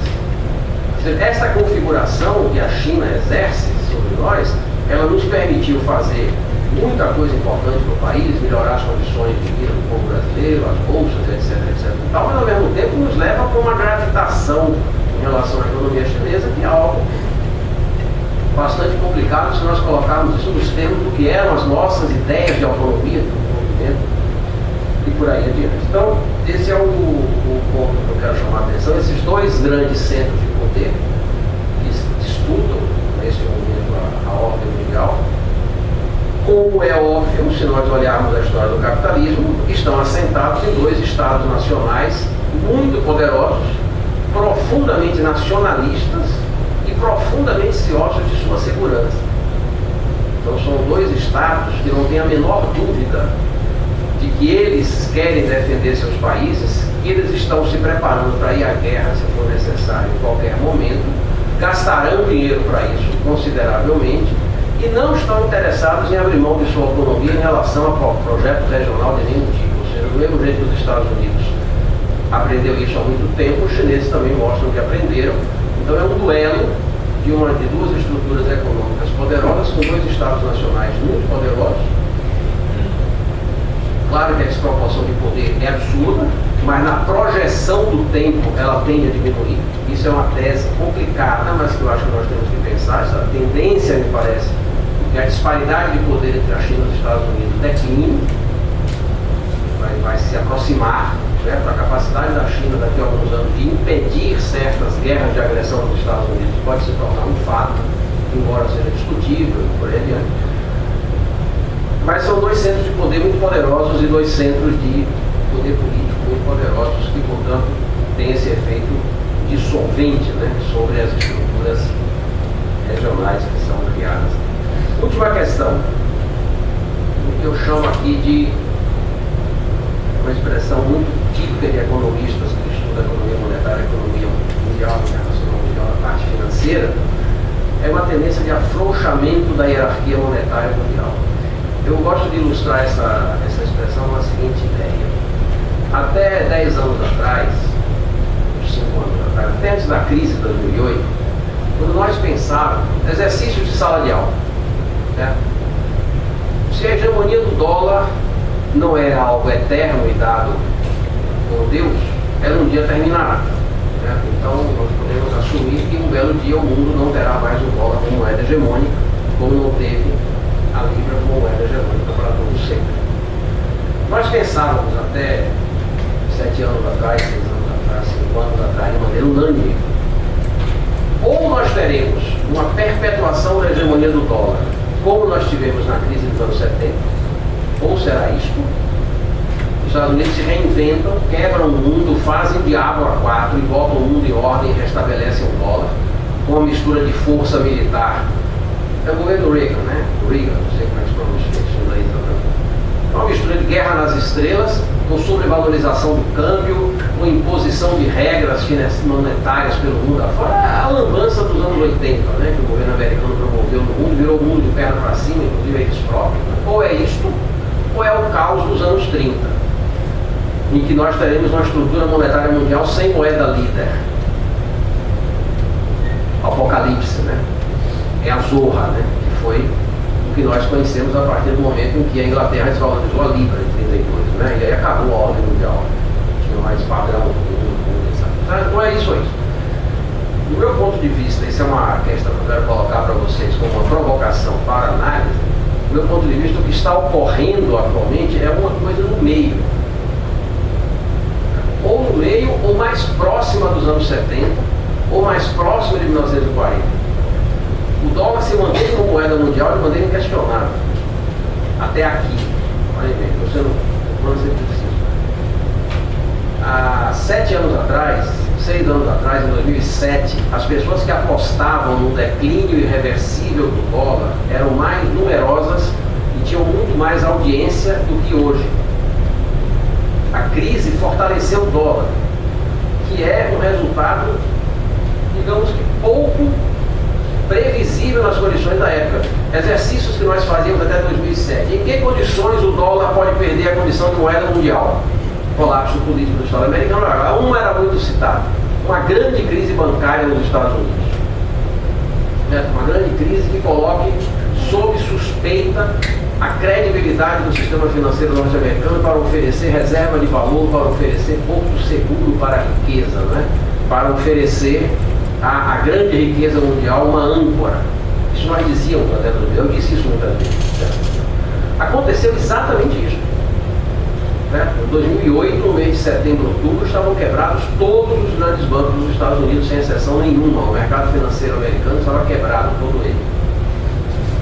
C: Essa configuração que a China exerce sobre nós, ela nos permitiu fazer muita coisa importante para o país, melhorar as condições de vida do povo brasileiro, as bolsas, etc, etc. Tal, mas ao mesmo tempo nos leva para uma gravitação em relação à economia chinesa, que é algo bastante complicado se nós colocarmos isso nos termos do que eram as nossas ideias de autonomia do movimento e por aí adiante. Então, esse é o ponto que eu quero chamar a atenção. Esses dois grandes centros de poder que disputam nesse momento a ordem mundial, como é óbvio, se nós olharmos a história do capitalismo, estão assentados em dois estados nacionais muito poderosos, profundamente nacionalistas e profundamente ciosos de sua segurança. Então são dois estados que não têm a menor dúvida de que eles querem defender seus países, que eles estão se preparando para ir à guerra se for necessário em qualquer momento, gastarão dinheiro para isso consideravelmente e não estão interessados em abrir mão de sua autonomia em relação a projeto regional de nenhum tipo. Ou seja, do mesmo jeito que os Estados Unidos aprendeu isso há muito tempo, os chineses também mostram que aprenderam. Então é um duelo de duas estruturas econômicas poderosas com dois estados nacionais muito poderosos. Claro que a desproporção de poder é absurda, mas na projeção do tempo ela tende a diminuir. Isso é uma tese complicada, mas que eu acho que nós temos que pensar. Essa tendência, me parece, que a disparidade de poder entre a China e os Estados Unidos decline, vai se aproximar, certo? A capacidade da China daqui a alguns anos de impedir certas guerras de agressão dos Estados Unidos pode se tornar um fato, embora seja discutível e por aí adiante. Mas são dois centros de poder muito poderosos e dois centros de poder político muito poderosos que, portanto, têm esse efeito dissolvente, né, sobre as estruturas regionais que são criadas. Última questão, o que eu chamo aqui de uma expressão muito típica de economistas que estudam economia monetária, economia mundial, internacional mundial, a parte financeira, é uma tendência de afrouxamento da hierarquia monetária mundial. Eu gosto de ilustrar essa expressão com a seguinte ideia. Até 10 anos atrás, 5 anos atrás, até antes da crise de 2008, quando nós pensávamos exercícios de sala de aula, né? Se a hegemonia do dólar não era algo eterno e dado por Deus, era um dia terminará. Né? Então nós podemos assumir que um belo dia o mundo não terá mais o dólar como moeda hegemônica, como não teve a Libra como moeda hegemônica para todo sempre. Nós pensávamos até 7 anos atrás, 6 anos atrás, 5 anos atrás, de maneira unânime, ou nós teremos uma perpetuação da hegemonia do dólar, como nós tivemos na crise dos anos 70, ou será isto? Os Estados Unidos se reinventam, quebram o mundo, fazem diabo a 4 e botam o mundo em ordem e restabelecem o dólar, com uma mistura de força militar. É o governo Reagan, né? Reagan, não sei como é que se pronuncia isso em inglês. É uma mistura de guerra nas estrelas, com sobrevalorização do câmbio, com imposição de regras monetárias pelo mundo afora. A lambança dos anos 80, né? Que o governo americano promoveu no mundo, virou o mundo de perna para cima, inclusive eles próprios. Ou é isto, ou é o caos dos anos 30, em que nós teremos uma estrutura monetária mundial sem moeda líder. Apocalipse, né? É a Zorra, né? Que foi o que nós conhecemos a partir do momento em que a Inglaterra desvalorizou a Libra em 32, né? E aí acabou a ordem mundial. Tinha mais padrão. Então é isso aí. Do meu ponto de vista, isso é uma questão que eu quero colocar para vocês como uma provocação para análise. Do meu ponto de vista, o que está ocorrendo atualmente é uma coisa no meio. Ou no meio, ou mais próxima dos anos 70, ou mais próxima de 1940. O dólar se mantém como moeda mundial de maneira inquestionável. Até aqui. Olha bem, estou sendo preciso. Há 7 anos atrás, 6 anos atrás, em 2007, as pessoas que apostavam no declínio irreversível do dólar eram mais numerosas e tinham muito mais audiência do que hoje. A crise fortaleceu o dólar, que é um resultado, digamos que pouco previsível nas condições da época. Exercícios que nós fazíamos até 2007. Em que condições o dólar pode perder a condição de moeda mundial? Colapso político do Estado americano. Uma era muito citada, uma grande crise bancária nos Estados Unidos. Uma grande crise que coloque sob suspeita limita a credibilidade do sistema financeiro norte-americano para oferecer reserva de valor, para oferecer porto seguro para a riqueza, né? Para oferecer à grande riqueza mundial uma âncora. Isso nós dizíamos até no eu disse isso muitas vezes. Certo? Aconteceu exatamente isso. Certo? Em 2008, no mês de setembro, outubro, estavam quebrados todos os grandes bancos dos Estados Unidos, sem exceção nenhuma. O mercado financeiro americano estava quebrado, todo ele.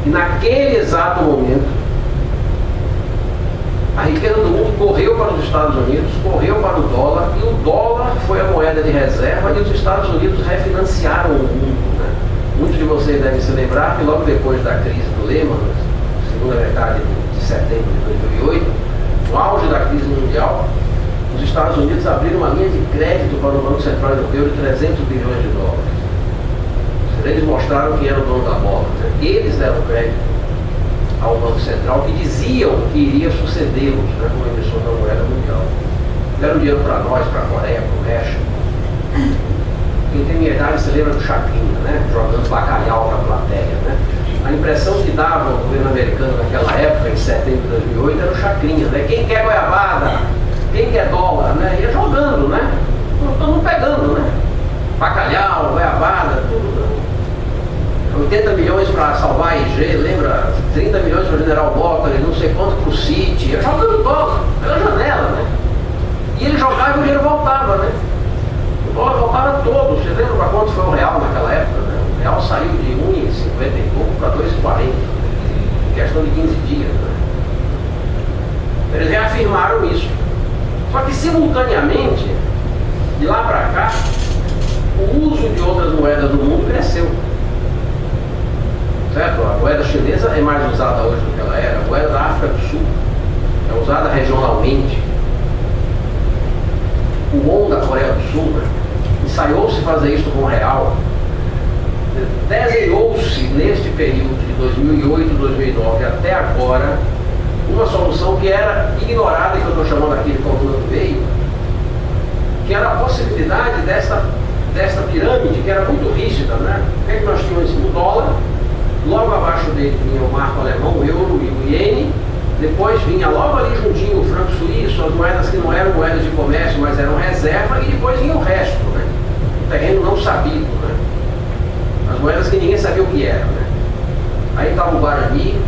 C: E naquele exato momento, a riqueza do mundo correu para os Estados Unidos, correu para o dólar, e o dólar foi a moeda de reserva, e os Estados Unidos refinanciaram o mundo. Né? Muitos de vocês devem se lembrar que logo depois da crise do Lehman, segunda metade de setembro de 2008, no auge da crise mundial, os Estados Unidos abriram uma linha de crédito para o Banco Central Europeu de 300 bilhões de dólares. Eles mostraram quem era o dono da bola. Né? Eles deram crédito ao Banco Central, que diziam que iria sucedê-los, né, como emissor da moeda mundial. Deram dinheiro para nós, para a Coreia, para o México. Quem tem minha idade se lembra do Chacrinha, né? Jogando bacalhau para a plateia. Né? A impressão que dava o governo americano naquela época, em setembro de 2008, era o Chacrinha, né? Quem quer goiabada? Quem quer dólar? Né? Ia jogando, né? Todo mundo pegando, né? Bacalhau, goiabada, tudo. Né? 80 milhões para salvar a IG, lembra? 30 milhões para o General Bottas, não sei quanto para o City. Ia jogando dólar, pela janela, né? E ele jogava e o dinheiro voltava, né? O dólar voltava todo. Você lembra para quanto foi o real naquela época? Né? O real saiu de 1,50 e pouco para 2,40 em questão de 15 dias. Né? Eles reafirmaram isso. Só que simultaneamente, de lá para cá, o uso de outras moedas do mundo cresceu. Certo? A moeda chinesa é mais usada hoje do que ela era. A moeda da África do Sul é usada regionalmente. O won da Coreia do Sul, né? Ensaiou-se fazer isso com o real. Desenhou-se neste período de 2008, 2009 até agora uma solução que era ignorada, que eu estou chamando aqui de coluna do meio, que era a possibilidade desta pirâmide, que era muito rígida, né? O que é que nós tínhamos? O dólar, logo abaixo dele vinha o marco alemão, o euro e o iene, depois vinha logo ali juntinho o franco suíço, as moedas que não eram moedas de comércio, mas eram reserva, e depois vinha o resto, né? O terreno não sabido, né? As moedas que ninguém sabia o que era, né? Aí estava o Guarani,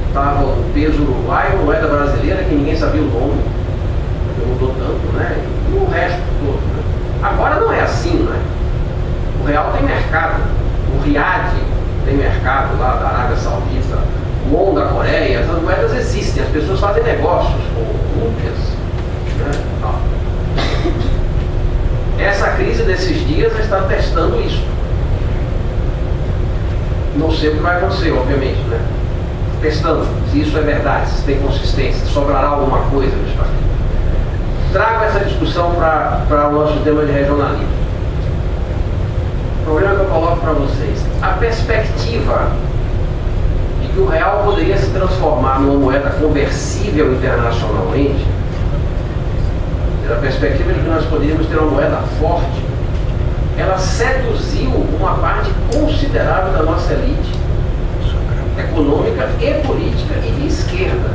C: estava o peso uruguaio, moeda brasileira que ninguém sabia o nome, porque mudou tanto, né? E o resto todo, né? Agora não é assim, né? O real tem mercado, o Riad tem mercado lá da Arábia Saudita, o won da Coreia, essas moedas existem, as pessoas fazem negócios com rúpias, né? Essa crise desses dias está testando isso. Não sei o que vai acontecer, obviamente, né? Testando se isso é verdade, se tem consistência, se sobrará alguma coisa nisso aqui. Trago essa discussão para o nosso tema de regionalismo. O problema que eu coloco para vocês, a perspectiva de que o real poderia se transformar numa moeda conversível internacionalmente, a perspectiva de que nós poderíamos ter uma moeda forte, ela seduziu uma parte considerável da nossa elite econômica e política e de esquerda.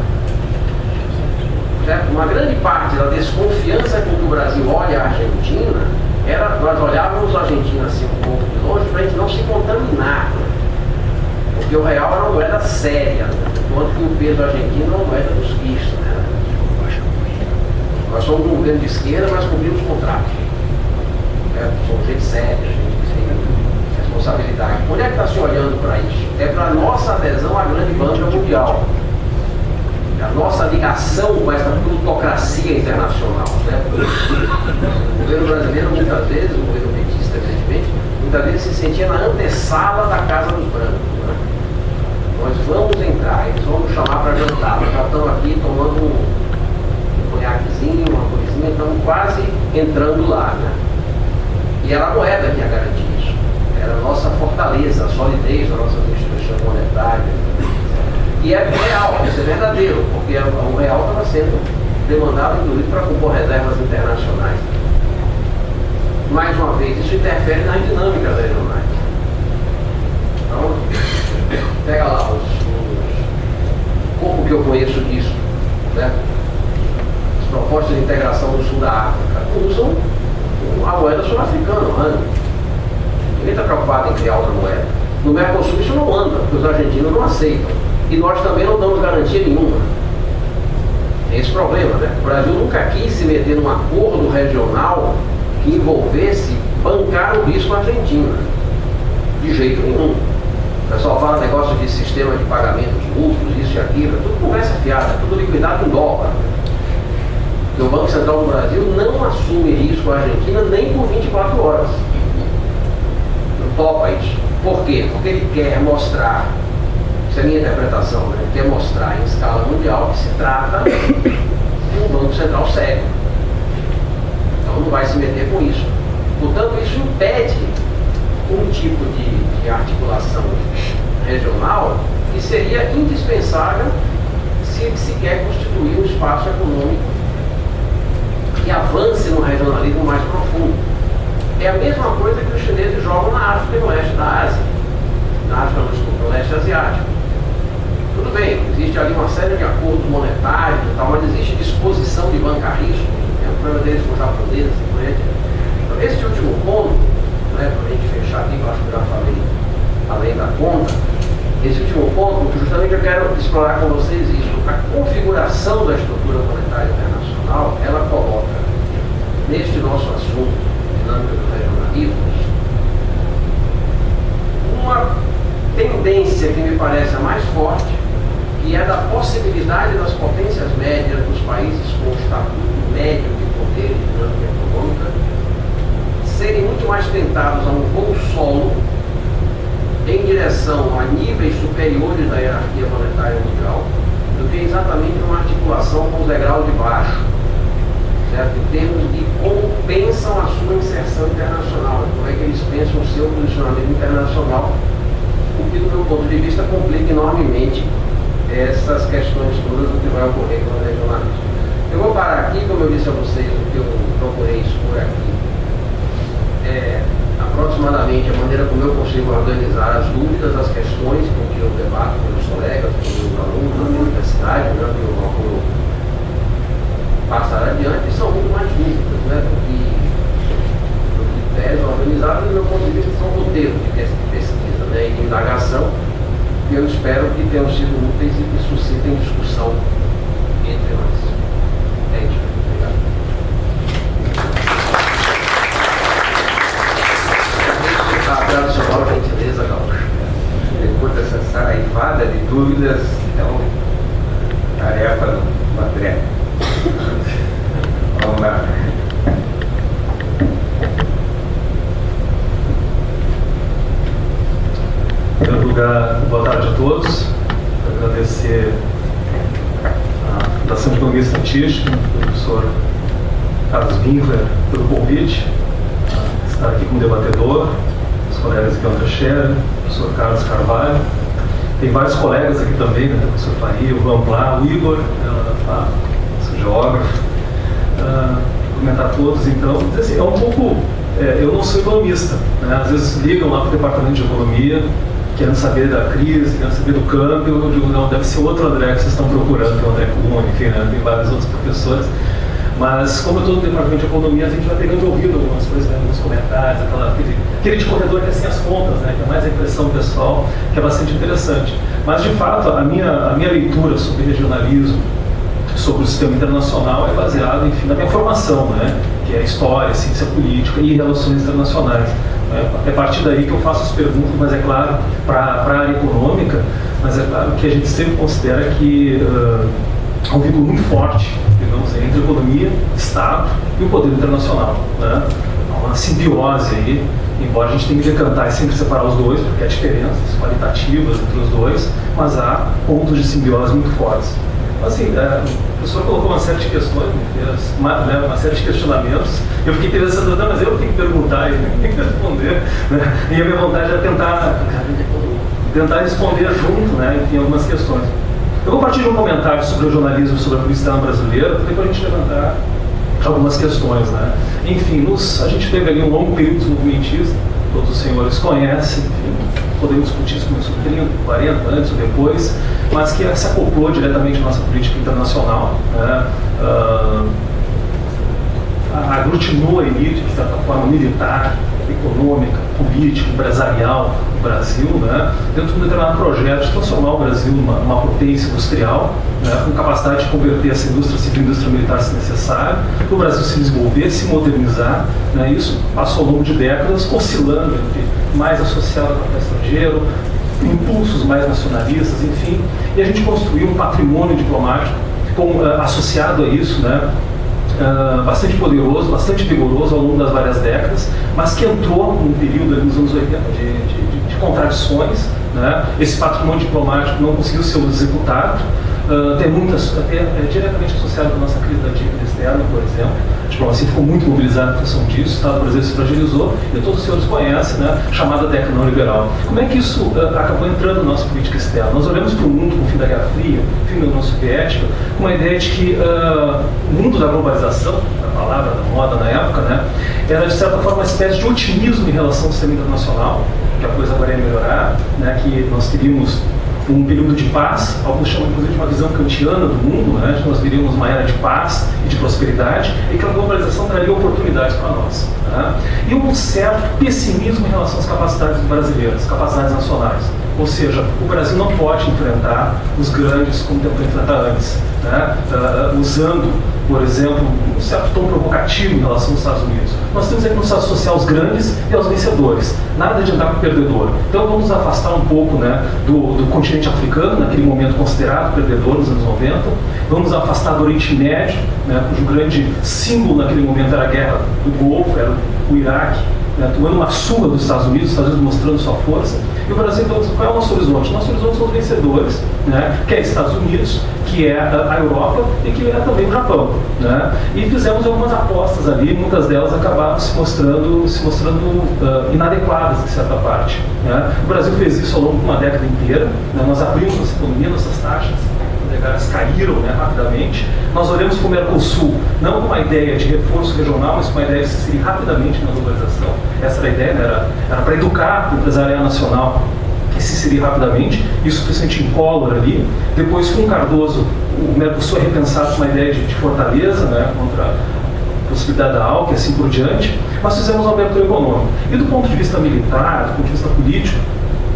C: Certo? Uma grande parte da desconfiança com que o Brasil olha a Argentina era, nós olhávamos a Argentina assim um pouco de longe para a gente não se contaminar, né? Porque o real era uma moeda séria, né? Enquanto que o peso argentino é uma moeda dos bichos, né? Nós somos um governo de esquerda, mas cumprimos contratos. Somos gente séria, gente que tem responsabilidade. Onde é que está se olhando para isso? É para a nossa adesão à grande banca mundial. A nossa ligação com essa plutocracia internacional. Né? O governo brasileiro, muitas vezes, o governo petista, evidentemente, muitas vezes se sentia na antessala da Casa dos Brancos. Né? Nós vamos entrar, eles vão nos chamar para jantar. Nós já estamos aqui tomando um conhaquezinho, uma coisinha, estamos quase entrando lá. Né? E era a moeda que ia garantir isso. Era a nossa fortaleza, a solidez das nossas instituições monetárias. E é real, isso é verdadeiro, porque o real estava sendo demandado, inclusive, para compor reservas internacionais. Mais uma vez, isso interfere nas dinâmicas regionais. Então, pega lá que eu conheço disso, né? As propostas de integração do sul da África usam a moeda sul-africana, anda. Ninguém está preocupado em criar outra moeda. No Mercosul isso não anda, porque os argentinos não aceitam. E nós também não damos garantia nenhuma. Tem esse problema, né? O Brasil nunca quis se meter num acordo regional que envolvesse bancar o risco argentino. De jeito nenhum. O pessoal fala negócio de sistema de pagamentos mútuos, isso e aquilo, tudo conversa fiada, tudo liquidado em dólar. Porque o Banco Central do Brasil não assume risco à Argentina nem por 24 horas. Não topa isso. Por quê? Porque ele quer mostrar, isso é a minha interpretação, né? Ele quer mostrar em escala mundial que se trata de um Banco Central sério. Então não vai se meter com isso. Portanto, isso impede um tipo de articulação regional que seria indispensável se se quer constituir um espaço econômico que avance no regionalismo mais profundo. É a mesma coisa que os chineses jogam na África e no leste da Ásia. Na África, no leste asiático. Tudo bem, existe ali uma série de acordos monetários e tal, mas existe disposição de bancar risco. É um problema deles com os japoneses, então, esse último ponto, né, para a gente fechar aqui, que eu acho que eu já falei além da conta, esse último ponto, justamente eu quero explorar com vocês isso. A configuração da estrutura monetária internacional, ela coloca neste nosso assunto, dinâmica dos regionalismos, uma tendência que me parece a mais forte, que é da possibilidade das potências médias dos países com estatuto médio de poder e dinâmica econômica serem muito mais tentados a um voo solo em direção a níveis superiores da hierarquia monetária mundial do que exatamente uma articulação com os degraus de baixo, certo? Em termos de como pensam a sua inserção internacional, como é que eles pensam o seu posicionamento internacional, o que, do meu ponto de vista, complica enormemente essas questões todas do que vai ocorrer com o regionalismo. Eu vou parar aqui, como eu disse a vocês, o que eu procurei expor aqui aproximadamente a maneira como eu consigo organizar as dúvidas, as questões com que eu debato com meus colegas, com meus alunos na minha universidade, né, que eu procuro passar adiante, são muito mais dúvidas, né, do que tese organizada, do meu ponto de vista, são roteiros de pesquisa, né, e de indagação, que eu espero que tenham sido úteis e que suscitem discussão entre nós. É isso. Obrigado. A tradicional gentileza, Gaúcho.
B: Depois dessa saraivada de dúvidas, então, tarefa do André. Vamos lá.
D: Em primeiro lugar, boa tarde a todos. Quero agradecer a Fundação de Economia e Estatística, o professor Carlos Winkler, pelo convite a estar aqui como debatedor, os colegas aqui, André Scherer, o professor Carlos Carvalho. Tem vários colegas aqui também, né, o professor Faria, o Vamplá, o Igor, o geógrafo. Comentar todos, então, dizer assim, é um pouco. Eu não sou economista, né? Às vezes ligam lá para o departamento de economia, querendo saber da crise, querendo saber do câmbio. Eu digo, não, deve ser outro André que vocês estão procurando, que é o André Kuhn, enfim, né? Tem vários outros professores. Mas, como eu estou no departamento de economia, a gente vai pegando de ouvido algumas coisas, né, nos comentários, aquele de corredor que é assim as contas, né, que é mais a impressão pessoal, que é bastante interessante. Mas, de fato, a minha leitura sobre regionalismo, sobre o sistema internacional, é baseada, enfim, na minha formação, né, que é história, ciência política e relações internacionais. É a partir daí que eu faço as perguntas, mas é claro, para a área econômica, mas é claro que a gente sempre considera que há um vínculo muito forte, digamos, entre economia, Estado e o poder internacional, né? Há uma simbiose aí, embora a gente tenha que decantar e sempre separar os dois, porque há diferenças qualitativas entre os dois, mas há pontos de simbiose muito fortes. Assim, o professor colocou uma série de questões, fez uma série de questionamentos. Eu fiquei pensando, mas eu tenho que perguntar e tenho que responder, né? E a minha vontade é tentar responder junto, né, enfim, algumas questões. Eu vou partir de um comentário sobre o jornalismo, sobre a política brasileira, para depois a gente levantar algumas questões, né? Enfim, a gente teve ali um longo período desenvolvimentista, todos os senhores conhecem, enfim, podemos discutir se começou 30, 40, antes ou depois, mas que se acoplou diretamente à nossa política internacional, né? Aglutinou a elite, de certa forma, militar, econômica, política, empresarial do Brasil, né, dentro de um determinado projeto de transformar o Brasil numa potência industrial, né, com capacidade de converter essa indústria civil em indústria militar se necessário, para o Brasil se desenvolver, se modernizar, né, isso passou ao longo de décadas, oscilando entre mais associado ao capital estrangeiro, impulsos mais nacionalistas, enfim, e a gente construiu um patrimônio diplomático associado a isso, né, bastante poderoso, bastante vigoroso ao longo das várias décadas, mas que entrou num período ali nos anos 80 de contradições, né? Esse patrimônio diplomático não conseguiu ser executado, tem muitas, até diretamente associado à nossa crise da dívida externa, por exemplo. A diplomacia ficou muito mobilizada em função disso, o Estado brasileiro se fragilizou, e todos os senhores conhecem, né, chamada década não liberal. Como é que isso acabou entrando na nossa política externa? Nós olhamos para o mundo com o fim da Guerra Fria, fim da União Soviética, com a ideia de que o mundo da globalização, a palavra da moda na época, né, era de certa forma uma espécie de otimismo em relação ao sistema internacional, que a coisa agora ia melhorar, né, que nós teríamos um período de paz, alguns chamam inclusive de uma visão kantiana do mundo, né, de nós viríamos uma era de paz e de prosperidade, e que a globalização traria oportunidades para nós. Né? E um certo pessimismo em relação às capacidades brasileiras, capacidades nacionais. Ou seja, o Brasil não pode enfrentar os grandes como tentou enfrentar antes, né? Usando, por exemplo, um certo tom provocativo em relação aos Estados Unidos. Nós temos que nos associar aos grandes e aos vencedores, nada de andar com o perdedor. Então vamos nos afastar um pouco, né, do continente africano, naquele momento considerado perdedor nos anos 90, vamos nos afastar do Oriente Médio, né, cujo grande símbolo naquele momento era a guerra do Golfo, era o Iraque, né, tomando uma surra dos Estados Unidos mostrando sua força. E o Brasil, então, qual é o nosso horizonte? Nosso horizonte são os vencedores, né, que é Estados Unidos, que é a Europa e que é também o Japão. Né? E fizemos algumas apostas ali, muitas delas acabaram se mostrando inadequadas, de certa parte. Né? O Brasil fez isso ao longo de uma década inteira, né? Nós abrimos nossa economia, nossas taxas caíram, né, rapidamente. Nós olhamos para o Mercosul, não com uma ideia de reforço regional, mas com uma ideia de se inserir rapidamente na globalização. Essa era a ideia, né? Era para educar o empresariado nacional e se inserir rapidamente. Isso foi sentido em Collor ali. Depois, com o Cardoso, o Mercosul é repensado com uma ideia de fortaleza, né, contra a possibilidade da ALC e assim por diante. Mas fizemos uma abertura econômica. E do ponto de vista militar, do ponto de vista político,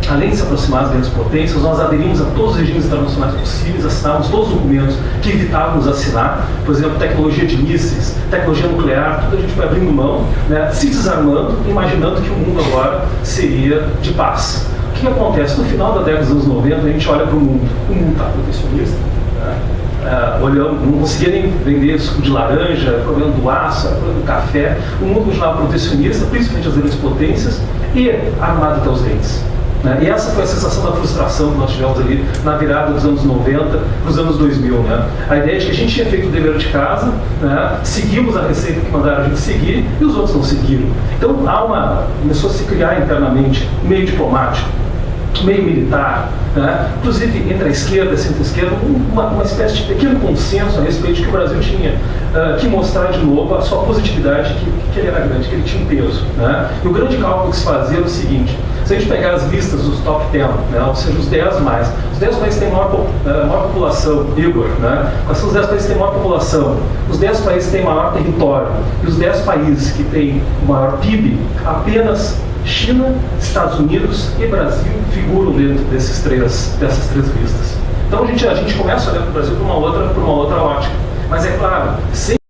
D: além de se aproximar das grandes potências, nós aderimos a todos os regimes internacionais possíveis, assinávamos todos os documentos que evitávamos assinar, por exemplo, tecnologia de mísseis, tecnologia nuclear, tudo a gente foi abrindo mão, né, se desarmando, imaginando que o mundo agora seria de paz. O que acontece? No final da década dos anos 90, a gente olha para o mundo está protecionista, né? Olhamos, não conseguia nem vender suco de laranja, problema do aço, problema do café, o mundo continuava protecionista, principalmente as grandes potências, e armado até os dentes. E essa foi a sensação da frustração que nós tivemos ali na virada dos anos 90 para os anos 2000. Né? A ideia de que a gente tinha feito o dever de casa, né? Seguimos a receita que mandaram a gente seguir e os outros não seguiram. Então começou a se criar internamente meio diplomático, meio militar, né? Inclusive entre a esquerda e a centro-esquerda, uma espécie de pequeno consenso a respeito de que o Brasil tinha que mostrar de novo a sua positividade, que ele era grande, que ele tinha um peso. Né? E o grande cálculo que se fazia era o seguinte: se a gente pegar as listas dos top 10, né, ou seja, os 10 mais, os 10 países que têm maior população, Igor, né? Quais são os 10 países que têm maior população? Os 10 países que têm maior território. E os 10 países que têm maior PIB, apenas China, Estados Unidos e Brasil figuram dentro dessas três listas. Então a gente começa a olhar para o Brasil por uma outra ótica. Mas é claro, sem